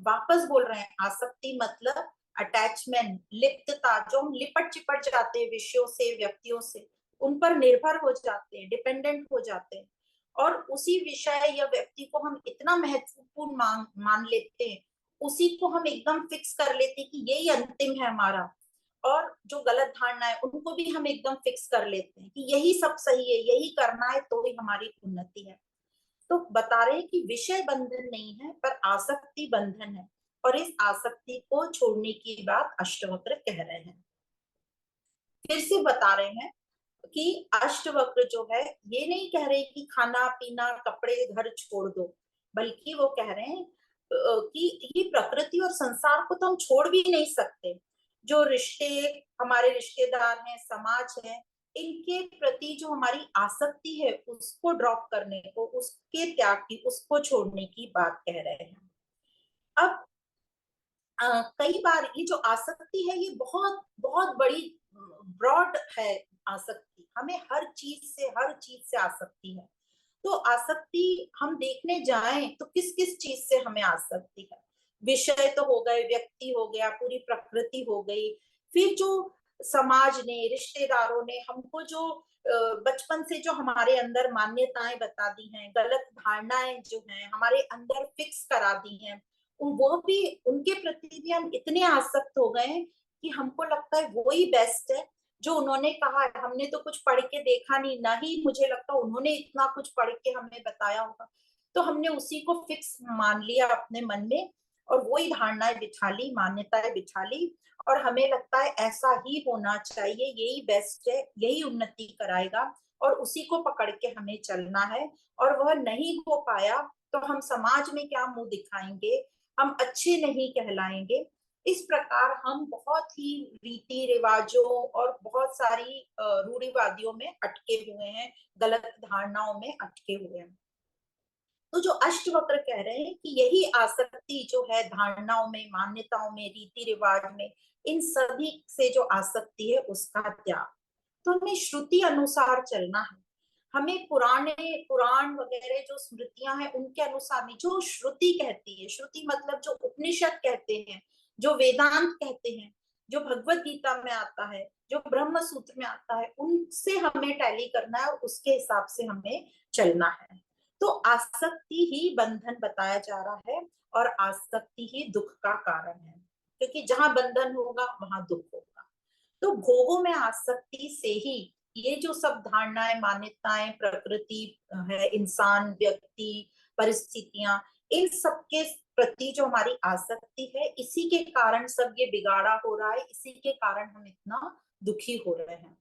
वापस बोल रहे हैं, आसक्ति मतलब अटैचमेंट, लिप्तता, जो हम लिपट चिपट जाते हैं विषयों से, व्यक्तियों से, उन पर निर्भर हो जाते हैं, डिपेंडेंट हो जाते हैं, और उसी विषय या व्यक्ति को हम इतना महत्वपूर्ण मान लेते हैं, उसी को हम एकदम फिक्स कर लेते हैं कि यही अंतिम है हमारा। और जो गलत धारणा है उनको भी हम एकदम फिक्स कर लेते हैं कि यही सब सही है, यही करना है, तो ही हमारी उन्नति है। तो बता रहे हैं कि विषय बंधन नहीं है, पर आसक्ति बंधन है, और इस आसक्ति को छोड़ने की बात अष्टवक्र कह रहे हैं। फिर से बता रहे हैं कि अष्टवक्र जो है, ये नहीं कह रहे कि खाना पीना, कपड़े, घर छोड़ दो, बल्कि वो कह रहे हैं कि ये प्रकृति और संसार को तो हम छोड़ भी नहीं सकते। जो रिश्ते, हमारे रिश्तेदार हैं, समाज है, इनके प्रति जो हमारी आसक्ति है, उसको ड्रॉप करने को, उसके त्याग की, उसको छोड़ने की बात कह रहे हैं। अब कई बार ये जो आसक्ति है, ये बहुत बहुत बड़ी ब्रॉड है। आसक्ति, हमें हर चीज से आसक्ति है। तो आसक्ति हम देखने जाएं तो किस किस चीज से हमें आसक्ति है? विषय तो हो गए, व्यक्ति हो गया, पूरी प्रकृति हो गई, फिर जो समाज ने, रिश्तेदारों ने हमको जो बचपन से जो हमारे अंदर मान्यताएं बता दी हैं, गलत धारणाएं जो हैं हमारे अंदर फिक्स करा दी हैं, वो भी उनके प्रति भी हम इतने आसक्त हो गए हैं कि हमको लगता है वो ही बेस्ट है जो उन्होंने कहा है। हमने तो कुछ पढ़ के देखा नहीं, ना ही मुझे लगता उन्होंने इतना कुछ पढ़ के हमें बताया होगा, तो हमने उसी को फिक्स मान लिया अपने मन में और वही धारणाएं बिछा ली, मान्यताएं बिछा ली, और हमें लगता है ऐसा ही होना चाहिए, यही बेस्ट है, यही उन्नति कराएगा, और उसी को पकड़ के हमें चलना है। और वह नहीं हो पाया तो हम समाज में क्या मुंह दिखाएंगे, हम अच्छे नहीं कहलाएंगे। इस प्रकार हम बहुत ही रीति रिवाजों और बहुत सारी रूढ़िवादियों में अटके हुए हैं, गलत धारणाओं में अटके हुए हैं। तो जो अष्टवक्र कह रहे हैं कि यही आसक्ति जो है धारणाओं में, मान्यताओं में, रीति रिवाज में, इन सभी से जो आसक्ति है उसका त्याग। तो हमें श्रुति अनुसार चलना है, हमें पुराण वगैरह जो स्मृतियां हैं उनके अनुसार नहीं, जो श्रुति कहती है, श्रुति मतलब जो उपनिषद कहते हैं, जो वेदांत कहते हैं, जो भगवत गीता में आता है, जो ब्रह्म सूत्र में आता है, उनसे हमें टैली करना है और उसके हिसाब से हमें चलना है। तो आसक्ति ही बंधन बताया जा रहा है और आसक्ति ही दुख का कारण है, क्योंकि जहां बंधन होगा वहां दुख होगा। तो भोगों में आसक्ति से ही ये जो सब धारणाएं, मान्यताएं, प्रकृति है, इंसान, व्यक्ति, परिस्थितियां, इन सब के प्रति जो हमारी आसक्ति है, इसी के कारण सब ये बिगाड़ा हो रहा है, इसी के कारण हम इतना दुखी हो रहे हैं।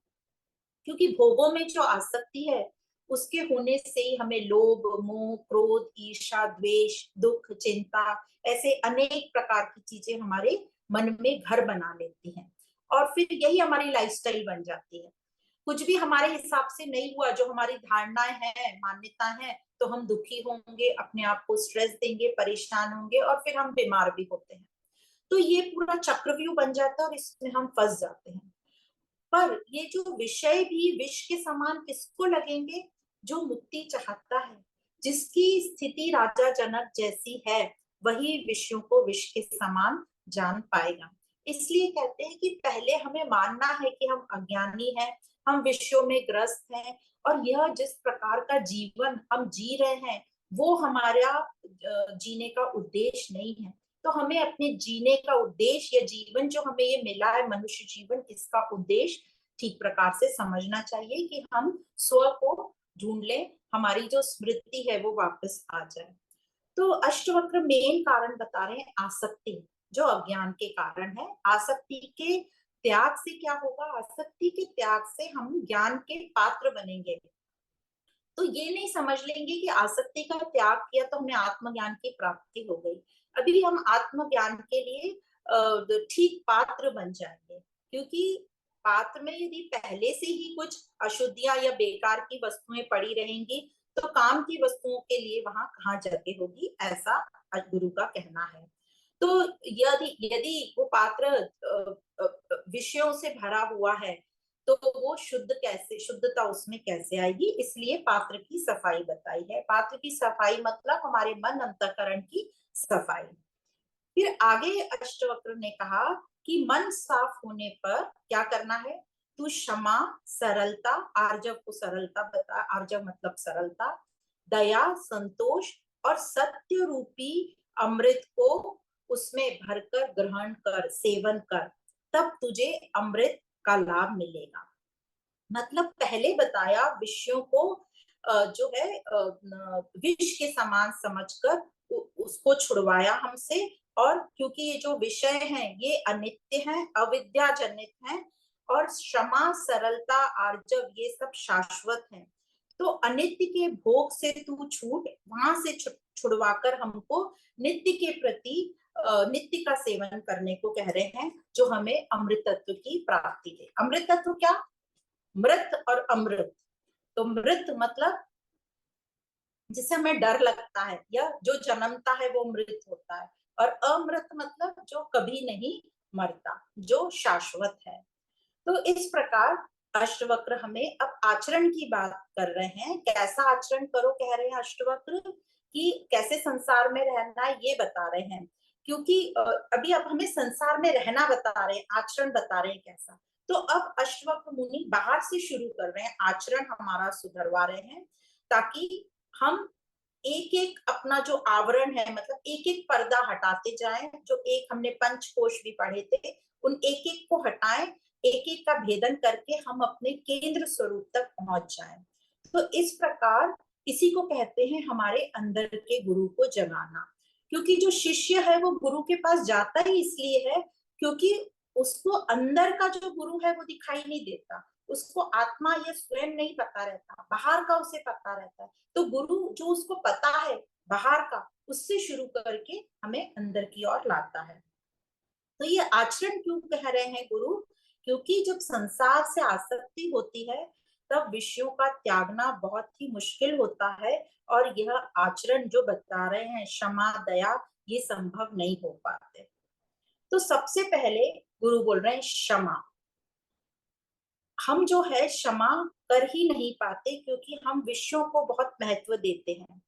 क्योंकि भोगों में जो आसक्ति है उसके होने से ही हमें लोभ, मोह, क्रोध, ईर्ष्या, द्वेष, दुख, चिंता, ऐसे अनेक प्रकार की चीजें हमारे मन में घर बना लेती हैं और फिर यही हमारी लाइफस्टाइल बन जाती है। कुछ भी हमारे हिसाब से नहीं हुआ, जो हमारी धारणाएं हैं, मान्यता है, तो हम दुखी होंगे, अपने आप को स्ट्रेस देंगे, परेशान होंगे और फिर हम बीमार भी होते हैं। तो ये पूरा चक्रव्यूह बन जाता है और इसमें हम फंस जाते हैं। पर ये जो विषय भी विष के समान किसको लगेंगे? जो मुक्ति चाहता है, जिसकी स्थिति राजा जनक जैसी है, वही विषयों को विष के समान जान पाएगा। इसलिए कहते हैं कि पहले हमें मानना है कि हम अज्ञानी हैं, हम विषयों में ग्रस्त हैं, और यह जिस प्रकार का जीवन हम जी रहे हैं वो हमारा जीने का उद्देश्य नहीं है। तो हमें अपने जीने का उद्देश्य या जीवन जो हमें ये मिला है, मनुष्य जीवन, इसका उद्देश्य ठीक प्रकार से समझना चाहिए कि हम स्व को ढूंढ लें, हमारी जो स्मृति है वो वापस आ जाए। तो अष्टवक्र मेन कारण बता रहे हैं आसक्ति, जो अज्ञान के कारण है। आसक्ति के त्याग से क्या होगा? आसक्ति के त्याग से हम ज्ञान के पात्र बनेंगे। तो ये नहीं समझ लेंगे कि आसक्ति का त्याग किया तो हमें आत्मज्ञान की प्राप्ति हो गई। अभी हम आत्मज्ञान के लिए ठीक पात्र बन जाएंगे, क्योंकि पात्र में यदि पहले से ही कुछ अशुद्धियां या बेकार की वस्तुएं पड़ी रहेंगी तो काम की वस्तुओं के लिए वहां कहाँ जगह होगी, ऐसा गुरु का कहना है। तो यदि यदि वो पात्र विषयों से भरा हुआ है तो वो शुद्ध कैसे, शुद्धता उसमें कैसे आएगी? इसलिए पात्र की सफाई बताई है। पात्र की सफाई मतलब हमारे मन अंतःकरण की सफाई। फिर आगे अष्टवक्र ने कहा कि मन साफ होने पर क्या करना है? तू क्षमा, सरलता, आर्जव को सरलता बता, आर्जव मतलब सरलता, दया, संतोष और सत्य रूपी अमृत को उसमें भरकर ग्रहण कर, सेवन कर, तब तुझे अमृत का लाभ मिलेगा। मतलब पहले बताया विषयों को जो है विष के समान समझकर उसको छुड़वाया हमसे, और क्योंकि ये जो विषय हैं ये अनित्य हैं, अविद्या जनित हैं, और क्षमा, सरलता, आर्जव ये सब शाश्वत हैं। तो अनित्य के भोग से तू छूट, वहां से छुड़वाकर हमको नित्य के प्रति नित्य का सेवन करने को कह रहे हैं, जो हमें अमृत तत्व की प्राप्ति दे। अमृत तत्व क्या? मृत और अमृत। तो मृत मतलब जिसे हमें डर लगता है या जो जन्मता है वो मृत होता है, और अमृत मतलब जो कभी नहीं मरता, जो शाश्वत है। तो इस प्रकार अष्टवक्र हमें अब आचरण की बात कर रहे हैं। कैसा आचरण करो कह रहे हैं अष्टवक्र, कि कैसे संसार में रहना है ये बता रहे हैं। क्योंकि अभी अब हमें संसार में रहना बता रहे हैं, आचरण बता रहे हैं कैसा। तो अब अष्टवक्र मुनि बाहर से शुरू कर रहे हैं, आचरण हमारा सुधरवा रहे हैं, ताकि हम एक एक अपना जो आवरण है, मतलब एक एक पर्दा हटाते जाएं। जो एक हमने पंचकोश भी पढ़े थे, उन एक एक को हटाएं, एक एक का भेदन करके हम अपने केंद्र स्वरूप तक पहुंच जाएं। तो इस प्रकार इसी को कहते हैं हमारे अंदर के गुरु को जगाना। क्योंकि जो शिष्य है वो गुरु के पास जाता ही इसलिए है क्योंकि उसको अंदर का जो गुरु है वो दिखाई नहीं देता, उसको आत्मा या स्वयं नहीं पता रहता, बाहर का उसे पता रहता है। तो गुरु जो उसको पता है बाहर का, उससे शुरू करके हमें अंदर की ओर लाता है। तो ये आचरण क्यों कह रहे हैं गुरु? क्योंकि जब संसार से आसक्ति होती है तब विषयों का त्यागना बहुत ही मुश्किल होता है, और यह आचरण जो बता रहे हैं, क्षमा, दया, ये संभव नहीं हो पाते। तो सबसे पहले गुरु बोल रहे हैं क्षमा। हम जो है क्षमा कर ही नहीं पाते क्योंकि हम विषयों को बहुत महत्व देते हैं।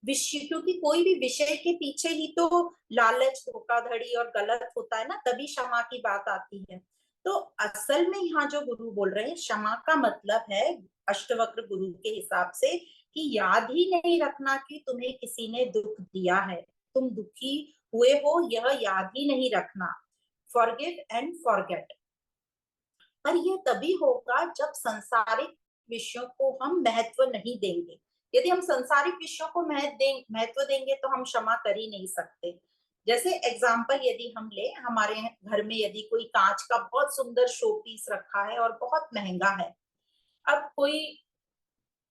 विषय, क्योंकि कोई भी विषय के पीछे ही तो लालच, धोखाधड़ी और गलत होता है ना, तभी क्षमा की बात आती है। तो असल में यहाँ जो गुरु बोल रहे हैं, क्षमा का मतलब है अष्टवक्र गुरु के हिसाब से कि याद ही नहीं रखना कि तुम्हें किसी ने दुख दिया है, तुम दुखी हुए हो, यह याद ही नहीं रखना। Forgive and forget. पर यह तभी होगा जब संसारिक विषयों को हम महत्व नहीं देंगे। यदि हम संसारिक विषयों को महत्व देंगे तो हम क्षमा कर ही नहीं सकते। जैसे एग्जाम्पल यदि हम ले, हमारे घर में यदि कोई कांच का बहुत सुंदर शो पीस रखा है और बहुत महंगा है, अब कोई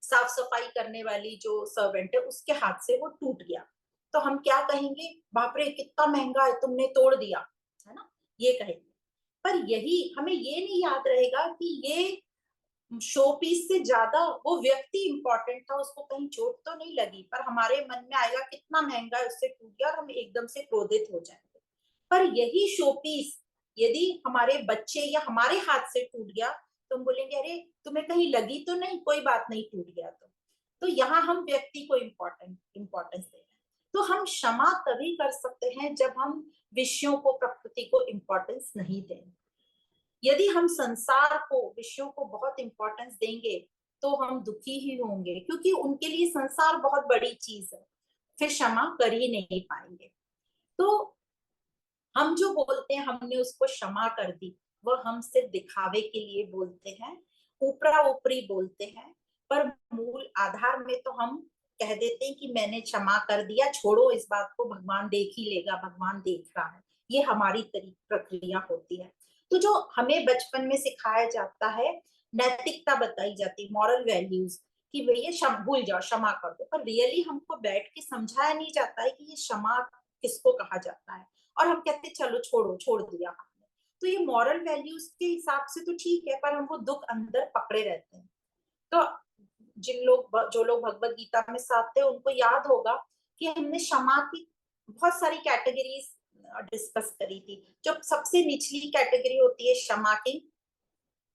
साफ सफाई करने वाली जो सर्वेंट है उसके हाथ से वो टूट गया, तो हम क्या कहेंगे? बाप रे, कितना महंगा है, तुमने तोड़ दिया, है ना, ये कहेंगे। पर यही हमें ये नहीं याद रहेगा कि ये शो पीस से ज्यादा वो व्यक्ति इंपॉर्टेंट था, उसको कहीं चोट तो नहीं लगी, पर हमारे मन में आएगा कितना महंगा है, उससे टूट गया, और हम एकदम से क्रोधित हो जाएंगे। पर यही शो पीस यदि हमारे बच्चे या हमारे हाथ से टूट गया तो हम बोलेंगे अरे तुम्हें कहीं लगी तो नहीं, कोई बात नहीं, टूट गया तो यहाँ हम व्यक्ति को इम्पोर्टेंस दे रहे हैं। तो हम क्षमा तभी कर सकते हैं जब हम विषयों को, प्रकृति को इम्पोर्टेंस नहीं दें। यदि हम संसार को, विषयों को बहुत इंपॉर्टेंस देंगे तो हम दुखी ही होंगे, क्योंकि उनके लिए संसार बहुत बड़ी चीज है, फिर क्षमा कर ही नहीं पाएंगे। तो हम जो बोलते हैं हमने उसको क्षमा कर दी, वह हम सिर्फ दिखावे के लिए बोलते हैं, ऊपरा ऊपरी बोलते हैं, पर मूल आधार में तो हम कह देते हैं कि मैंने क्षमा कर दिया, छोड़ो इस बात को, भगवान देख ही लेगा, भगवान देख रहा है। ये हमारी प्रक्रिया होती है। तो जो हमें बचपन में सिखाया जाता है, नैतिकता बताई जाती है, मॉरल वैल्यूज, कि भैया भूल जाओ, क्षमा कर दो, पर रियली हमको बैठ के समझाया नहीं जाता है कि ये क्षमा किसको कहा जाता है। और हम कहते चलो छोड़ो, छोड़ दिया हमने। तो ये मॉरल वैल्यूज के हिसाब से तो ठीक है, पर हम वो दुख अंदर पकड़े रहते हैं। तो जो लोग भगवत गीता में साथ थे उनको याद होगा कि हमने क्षमा की बहुत सारी कैटेगरीज डिस्कस करी थी। जो सबसे निचली कैटेगरी होती है क्षमा की,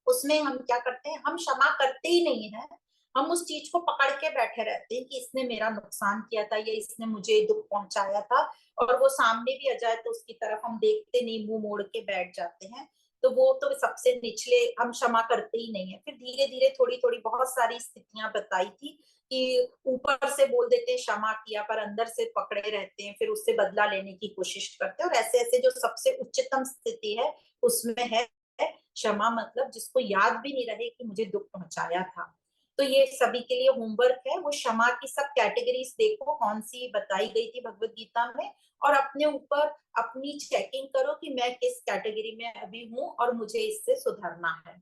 उसमें हम क्या करते हैं, हम क्षमा करते ही नहीं है, हम उस चीज को पकड़ के बैठे रहते हैं कि इसने मेरा नुकसान किया था या इसने मुझे दुख पहुंचाया था, और वो सामने भी आ जाए तो उसकी तरफ हम देखते नहीं, मुंह मोड़ के बैठ जाते हैं। तो वो तो सबसे निचले, हम क्षमा करते ही नहीं है। फिर धीरे धीरे थोड़ी थोड़ी बहुत सारी स्थितियां बताई थी कि ऊपर से बोल देते हैं क्षमा किया, पर अंदर से पकड़े रहते हैं, फिर उससे बदला लेने की कोशिश करते हैं, और ऐसे ऐसे जो सबसे उच्चतम स्थिति है उसमें है क्षमा, मतलब जिसको याद भी नहीं रहे कि मुझे दुख पहुंचाया था। तो ये सभी के लिए होमवर्क है, वो क्षमा की सब कैटेगरीज देखो कौन सी बताई गई थी भगवत गीता में, और अपने ऊपर अपनी चेकिंग करो कि मैं किस कैटेगरी में अभी हूँ और मुझे इससे सुधरना है।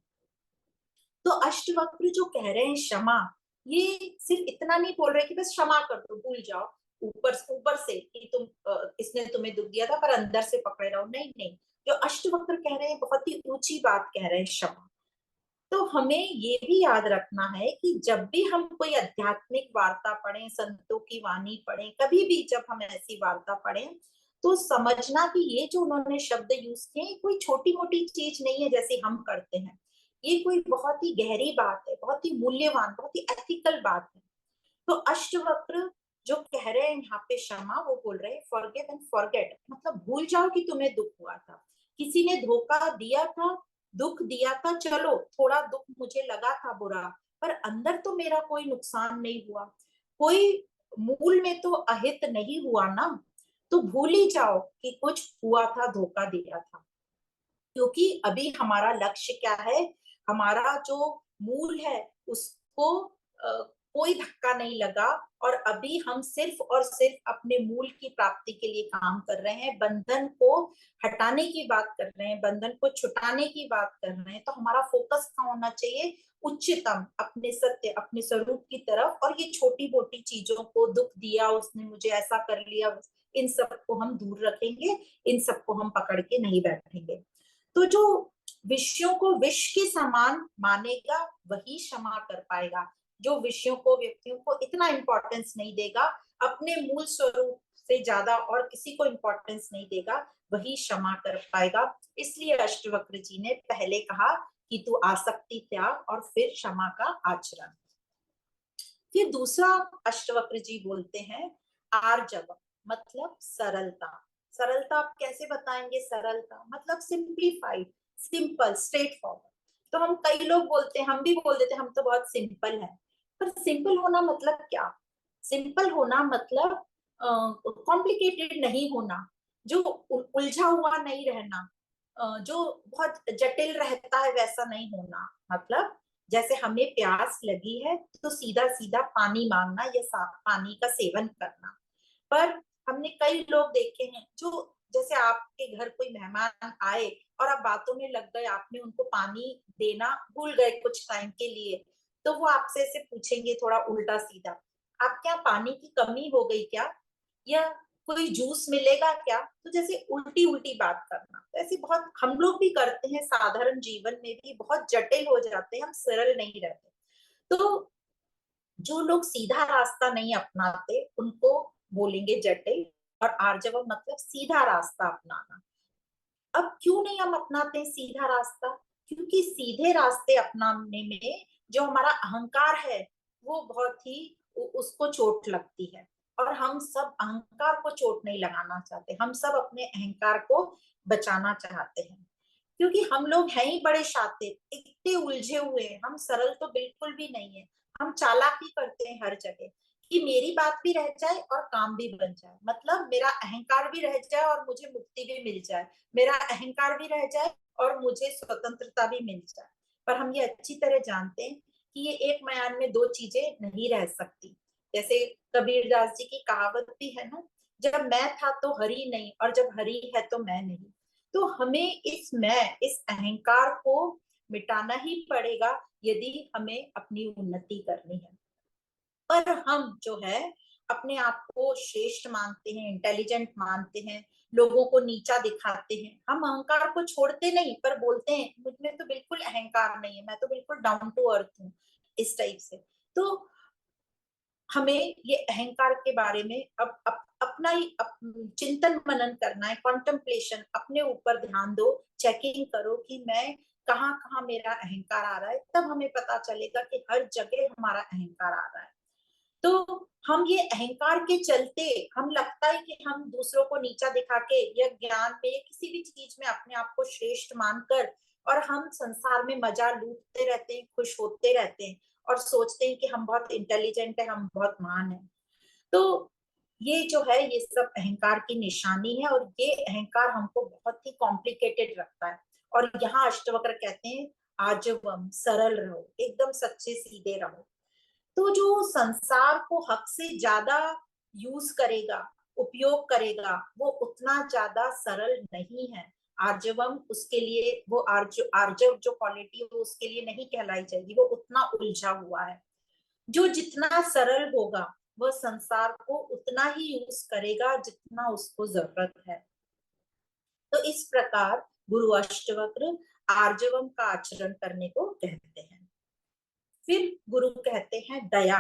तो अष्टवक्र जो कह रहे हैं क्षमा, ये सिर्फ इतना नहीं बोल रहे कि बस क्षमा कर दो, भूल जाओ, ऊपर से कि इसने तुम्हें दुख दिया था, पर अंदर से पकड़े रहो, नहीं नहीं। जो अष्टवक्र कह रहे हैं बहुत ही ऊंची बात कह रहे हैं, क्षमा। तो हमें ये भी याद रखना है कि जब भी हम कोई आध्यात्मिक वार्ता पढ़ें, संतों की वाणी पढ़ें, कभी भी जब हम ऐसी वार्ता पढ़ें, तो समझना कि ये जो उन्होंने शब्द यूज किए कोई छोटी मोटी चीज नहीं है जैसे हम करते हैं, ये कोई बहुत ही गहरी बात है, बहुत ही मूल्यवान, बहुत ही एथिकल बात है। तो अष्टवक्र जो कह रहे हैं यहाँ पे क्षमा, वो बोल रहे हैं फॉरगिव एंड फॉरगेट, मतलब भूल जाओ कि तुम्हें दुख हुआ था, किसी ने धोखा दिया था, दुख दिया था, चलो थोड़ा दुख मुझे लगा था बुरा, पर अंदर तो मेरा कोई नुकसान नहीं हुआ, कोई मूल में तो अहित नहीं हुआ ना। तो भूल ही जाओ कि कुछ हुआ था, धोखा दिया था। क्योंकि अभी हमारा लक्ष्य क्या है, हमारा जो मूल है उसको कोई धक्का नहीं लगा, और अभी हम सिर्फ और सिर्फ अपने मूल की प्राप्ति के लिए काम कर रहे हैं, बंधन को हटाने की बात कर रहे हैं, बंधन को छुटाने की बात कर रहे हैं। तो हमारा फोकस कहाँ होना चाहिए, उच्चतम अपने सत्य, अपने स्वरूप की तरफ। और ये छोटी मोटी चीजों को, दुख दिया उसने मुझे, ऐसा कर लिया, इन सबको हम दूर रखेंगे, इन सबको हम पकड़ के नहीं बैठेंगे। तो जो विषयों को विष के समान मानेगा वही क्षमा कर पाएगा। जो विषयों को, व्यक्तियों को इतना इंपॉर्टेंस नहीं देगा, अपने मूल स्वरूप से ज्यादा और किसी को इंपॉर्टेंस नहीं देगा, वही क्षमा कर पाएगा। इसलिए अष्टवक्र जी ने पहले कहा कि तू आसक्ति त्याग और फिर क्षमा का आचरण। फिर दूसरा अष्टवक्र जी बोलते हैं आर्जव, मतलब सरलता। सरलता आप कैसे बताएंगे, सरलता मतलब सिंप्लीफाइड, सिंपल, स्ट्रेट फॉरवर्ड। तो हम, कई लोग बोलते हैं, हम भी बोल देते हैं हम तो बहुत सिंपल है, पर सिंपल होना मतलब क्या? सिंपल होना मतलब कॉम्प्लिकेटेड नहीं होना, जो उलझा हुआ नहीं रहना, जो बहुत जटिल रहता है वैसा नहीं होना। मतलब जैसे हमें प्यास लगी है तो सीधा सीधा पानी मांगना या पानी का सेवन करना। पर हमने कई लोग देखे हैं जो, जैसे आपके घर कोई मेहमान आए और आप बातों में लग गए, आपने उनको पानी देना भूल गए कुछ टाइम के लिए, तो वो आपसे ऐसे पूछेंगे थोड़ा उल्टा सीधा, आप क्या पानी की कमी हो गई क्या, या कोई जूस मिलेगा क्या? तो जैसे उल्टी उल्टी बात करना, तो ऐसे बहुत हम लोग भी करते हैं, साधारण जीवन में भी बहुत जटिल हो जाते हैं, हम सरल नहीं रहते। तो जो लोग सीधा रास्ता नहीं अपनाते उनको बोलेंगे जटिल। और आर्जव मतलब सीधा रास्ता अपनाना। अब क्यों नहीं हम अपनाते हैं सीधा रास्ता? क्योंकि सीधे रास्ते अपनाने में जो हमारा अहंकार है वो बहुत ही उसको चोट लगती है। और हम सब अहंकार को चोट नहीं लगाना चाहते, हम सब अपने अहंकार को बचाना चाहते हैं। क्योंकि हम लोग हैं ही बड़े शातिर, इतने उलझे हुए हैं, हम सरल तो बिल्कुल भी नहीं है। हम चालाकी करते हैं हर जगह कि मेरी बात भी रह जाए और काम भी बन जाए, मतलब मेरा अहंकार भी रह जाए और मुझे मुक्ति भी मिल जाए, मेरा अहंकार भी रह जाए और मुझे स्वतंत्रता भी मिल जाए। पर हम ये अच्छी तरह जानते हैं कि ये एक म्यान में दो चीजें नहीं रह सकती। जैसे कबीरदास जी की कहावत भी है ना, जब मैं था तो हरि नहीं, और जब हरि है तो मैं नहीं। तो हमें इस मैं, इस अहंकार को मिटाना ही पड़ेगा यदि हमें अपनी उन्नति करनी है। पर हम जो है अपने आप को श्रेष्ठ मानते हैं, इंटेलिजेंट मानते हैं, लोगों को नीचा दिखाते हैं। हम अहंकार को छोड़ते नहीं, पर बोलते हैं मुझ में तो बिल्कुल अहंकार नहीं है, मैं तो बिल्कुल डाउन टू अर्थ हूँ, इस टाइप से। तो हमें ये अहंकार के बारे में अब अपना ही चिंतन मनन करना है, कॉन्टेम्पलेशन, अपने ऊपर ध्यान दो, चेकिंग करो कि मैं कहाँ कहाँ मेरा अहंकार आ रहा है। तब हमें पता चलेगा कि हर जगह हमारा अहंकार आ रहा है। तो हम ये अहंकार के चलते, हम लगता है कि हम दूसरों को नीचा दिखा के या ज्ञान में या किसी भी चीज में अपने आप को श्रेष्ठ मानकर, और हम संसार में मजा लूटते रहते हैं, खुश होते रहते हैं और सोचते हैं कि हम बहुत इंटेलिजेंट है, हम बहुत महान है। तो ये जो है ये सब अहंकार की निशानी है, और ये अहंकार हमको बहुत ही कॉम्प्लिकेटेड रखता है। और यहाँ अष्टवक्र कहते हैं आजवम, सरल रहो, एकदम सच्चे सीधे रहो। तो जो संसार को हक से ज्यादा यूज करेगा, उपयोग करेगा, वो उतना ज्यादा सरल नहीं है। आर्जवम उसके लिए, वो आर्जव जो क्वालिटी है वो उसके लिए नहीं कहलाई जाएगी, वो उतना उलझा हुआ है। जो जितना सरल होगा वह संसार को उतना ही यूज करेगा जितना उसको जरूरत है। तो इस प्रकार गुरु अष्टवक्र आर्जवम का आचरण करने को कहते हैं। फिर गुरु कहते हैं दया।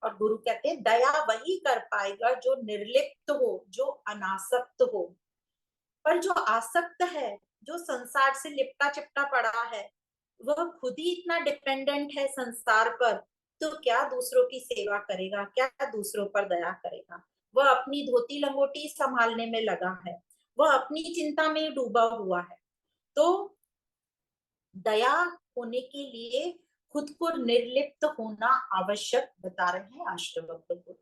और गुरु कहते हैं दया वही कर पाएगा जो निर्लिप्त हो, जो अनासक्त हो। पर जो आसक्त है, जो संसार से लिपटा चिपटा पड़ा है, वह खुद ही इतना डिपेंडेंट है संसार पर, तो क्या दूसरों की सेवा करेगा, क्या दूसरों पर दया करेगा? वह अपनी धोती लंगोटी संभालने में लगा है, वह अपनी चिंता में डूबा हुआ है। तो दया होने के लिए खुद को निर्लिप्त होना आवश्यक बता रहे हैं अष्टवक्र गुरु।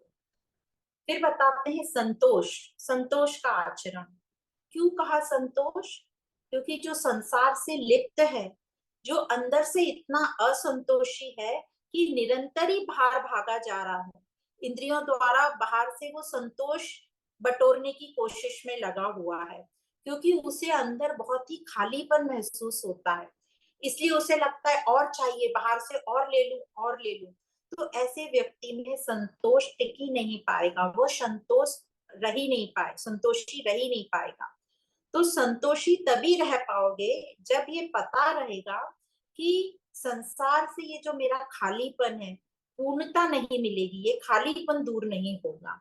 फिर बताते हैं संतोष, संतोष का आचरण। क्यों कहा संतोष? क्योंकि जो संसार से लिप्त है, जो अंदर से इतना असंतोषी है कि निरंतर ही बाहर भागा जा रहा है, इंद्रियों द्वारा बाहर से वो संतोष बटोरने की कोशिश में लगा हुआ है, क्योंकि उसे अंदर बहुत ही खालीपन महसूस होता है, इसलिए उसे लगता है और चाहिए, बाहर से और ले लूं और ले लूं। तो ऐसे व्यक्ति में संतोष टिक ही नहीं पाएगा, वो संतोष रह ही नहीं पाए, संतोषी रह ही नहीं पाएगा। तो संतोषी तभी रह पाओगे जब ये पता रहेगा कि संसार से ये जो मेरा खालीपन है, पूर्णता नहीं मिलेगी, ये खालीपन दूर नहीं होगा।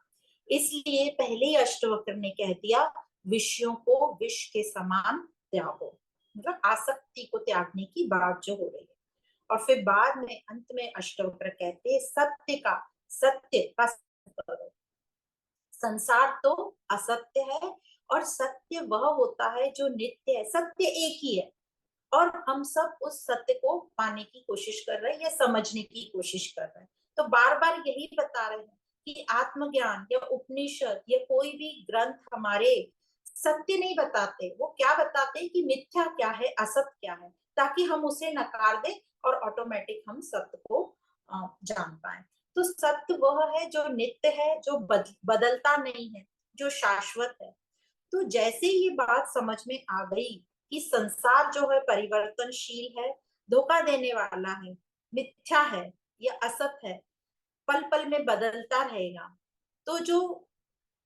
इसलिए पहले ही अष्टवक्र ने कह दिया, विषयों को विष के समान त्यागो, मतलब आसक्ति को त्यागने की बात जो हो रही है। और फिर बाद में अंत में अष्टवक्र कहते हैं, सत्य का करो। संसार तो असत्य है और सत्य वह होता है जो नित्य है, सत्य एक ही है, और हम सब उस सत्य को पाने की कोशिश कर रहे हैं या समझने की कोशिश कर रहे हैं। तो बार बार यही बता रहे हैं कि आत्मज्ञान या उपनिषद या कोई भी ग्रंथ हमारे सत्य नहीं बताते, वो क्या बताते हैं कि मिथ्या क्या है, असत्य क्या है, ताकि हम उसे नकार दें और ऑटोमेटिक हम सत्य को जान पाए। तो सत्य वह है जो नित्य है, जो बदलता नहीं है, जो शाश्वत है। तो जैसे ये बात समझ में आ गई कि संसार जो है परिवर्तनशील है, धोखा देने वाला है, मिथ्या है या असत है, पल पल में बदलता रहेगा, तो जो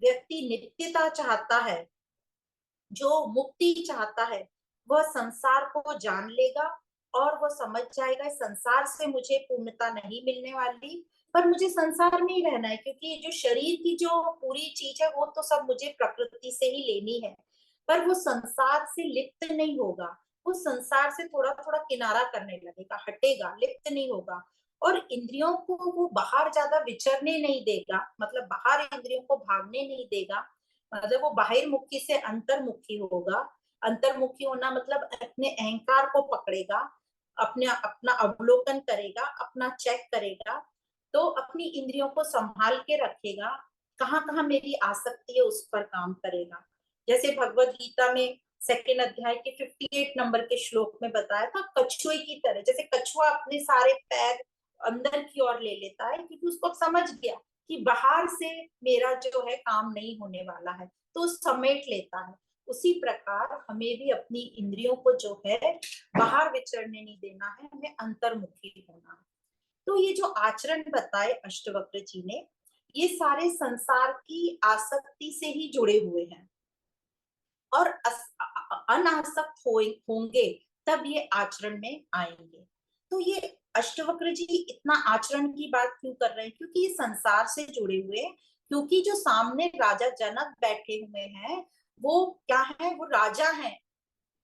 व्यक्ति नित्यता चाहता है, जो मुक्ति चाहता है, वह संसार को जान लेगा और वह समझ जाएगा संसार से मुझे पूर्णता नहीं मिलने वाली, पर मुझे संसार में ही रहना है, क्योंकि जो शरीर की जो पूरी चीज है वो तो सब मुझे प्रकृति से ही लेनी है। पर वो संसार से लिप्त नहीं होगा, वो संसार से थोड़ा थोड़ा किनारा करने लगेगा, हटेगा, लिप्त नहीं होगा। और इंद्रियों को वो बाहर ज्यादा विचरने नहीं देगा, मतलब बाहर इंद्रियों को भागने नहीं देगा, मतलब वो बाहिर्मुखी से अंतर्मुखी होगा। अंतर्मुखी होना मतलब अपने अहंकार को पकड़ेगा, अपने अपना अवलोकन करेगा, अपना चेक करेगा, तो अपनी इंद्रियों को संभाल के रखेगा, कहाँ कहाँ मेरी आसक्ति है उस पर काम करेगा। जैसे भगवत गीता में सेकेंड अध्याय के 58 नंबर के श्लोक में बताया था, कछुए की तरह, जैसे कछुआ अपने सारे पैर अंदर की ओर ले लेता है क्योंकि उसको समझ गया कि बाहर से मेरा जो है काम नहीं होने वाला है, तो समेट लेता है। उसी प्रकार हमें भी अपनी इंद्रियों को जो है बाहर विचरने नहीं देना है, हमें अंतर्मुखी होना है। तो ये जो आचरण बताए अष्टवक्र जी ने, ये सारे संसार की आसक्ति से ही जुड़े हुए हैं, और अनासक्त होंगे तब ये आचरण में आएंगे। तो ये अष्टवक्र जी इतना आचरण की बात क्यों कर रहे हैं? क्योंकि ये संसार से जुड़े हुए हैं, क्योंकि जो सामने राजा जनक बैठे हुए हैं, वो क्या है, वो राजा हैं,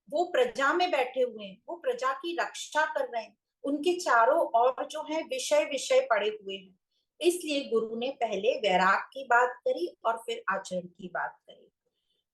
वो प्रजा में बैठे हुए हैं, वो प्रजा की रक्षा कर रहे हैं, उनके चारों ओर जो है विषय विषय पड़े हुए हैं। इसलिए गुरु ने पहले वैराग की बात करी और फिर आचरण की बात करी।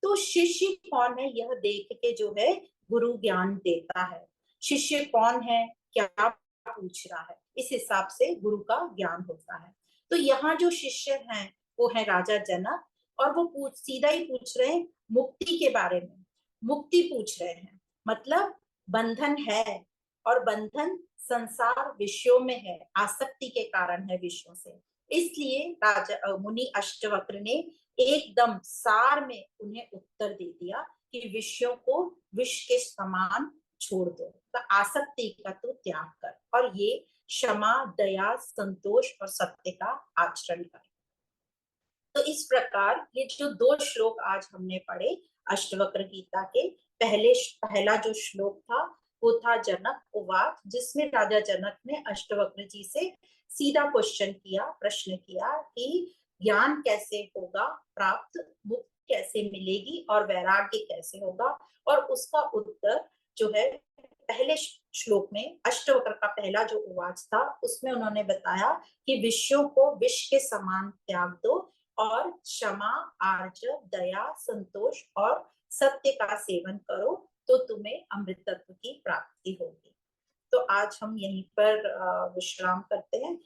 तो शिष्य कौन है यह देख के जो है गुरु ज्ञान देता है, शिष्य कौन है, क्या पूछ रहा है, इस हिसाब से गुरु का ज्ञान होता है। तो यहाँ जो शिष्य हैं वो है राजा जनक, और वो सीधा ही पूछ रहे हैं मुक्ति के बारे में, मुक्ति पूछ रहे हैं, मतलब बंधन है, और बंधन संसार विषयों में है, आसक्ति के कारण है विषयों से। इसलिए राजा मुनि अष्टवक्र ने एकदम सार में उन्हें उत्तर दे दिया कि विषयों को विष के समान छोड़ दो, तो आसक्ति का तो त्याग कर, और ये क्षमा, दया, संतोष और सत्य का आचरण कर। तो इस प्रकार ये जो दो श्लोक आज हमने पढ़े अष्टवक्र गीता के, पहला जो श्लोक था वो था जनक उवाच, जिसमें राजा जनक ने अष्टवक्र जी से सीधा क्वेश्चन किया, प्रश्न किया कि ज्ञान कैसे होगा प्राप्त, मुक्ति कैसे मिलेगी और वैराग्य कैसे होगा। और उसका उत्तर जो है पहले श्लोक में अष्टवक्र का पहला जो उवाच था उसमें उन्होंने बताया कि विषयों को विष के समान त्याग दो, और क्षमा, आर्जव, दया, संतोष और सत्य का सेवन करो, तो तुम्हें अमृतत्व की प्राप्ति होगी। आज हम यहीं पर विश्राम करते हैं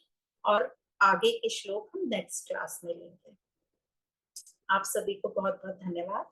और आगे के श्लोक हम नेक्स्ट क्लास में लेंगे। आप सभी को बहुत बहुत धन्यवाद।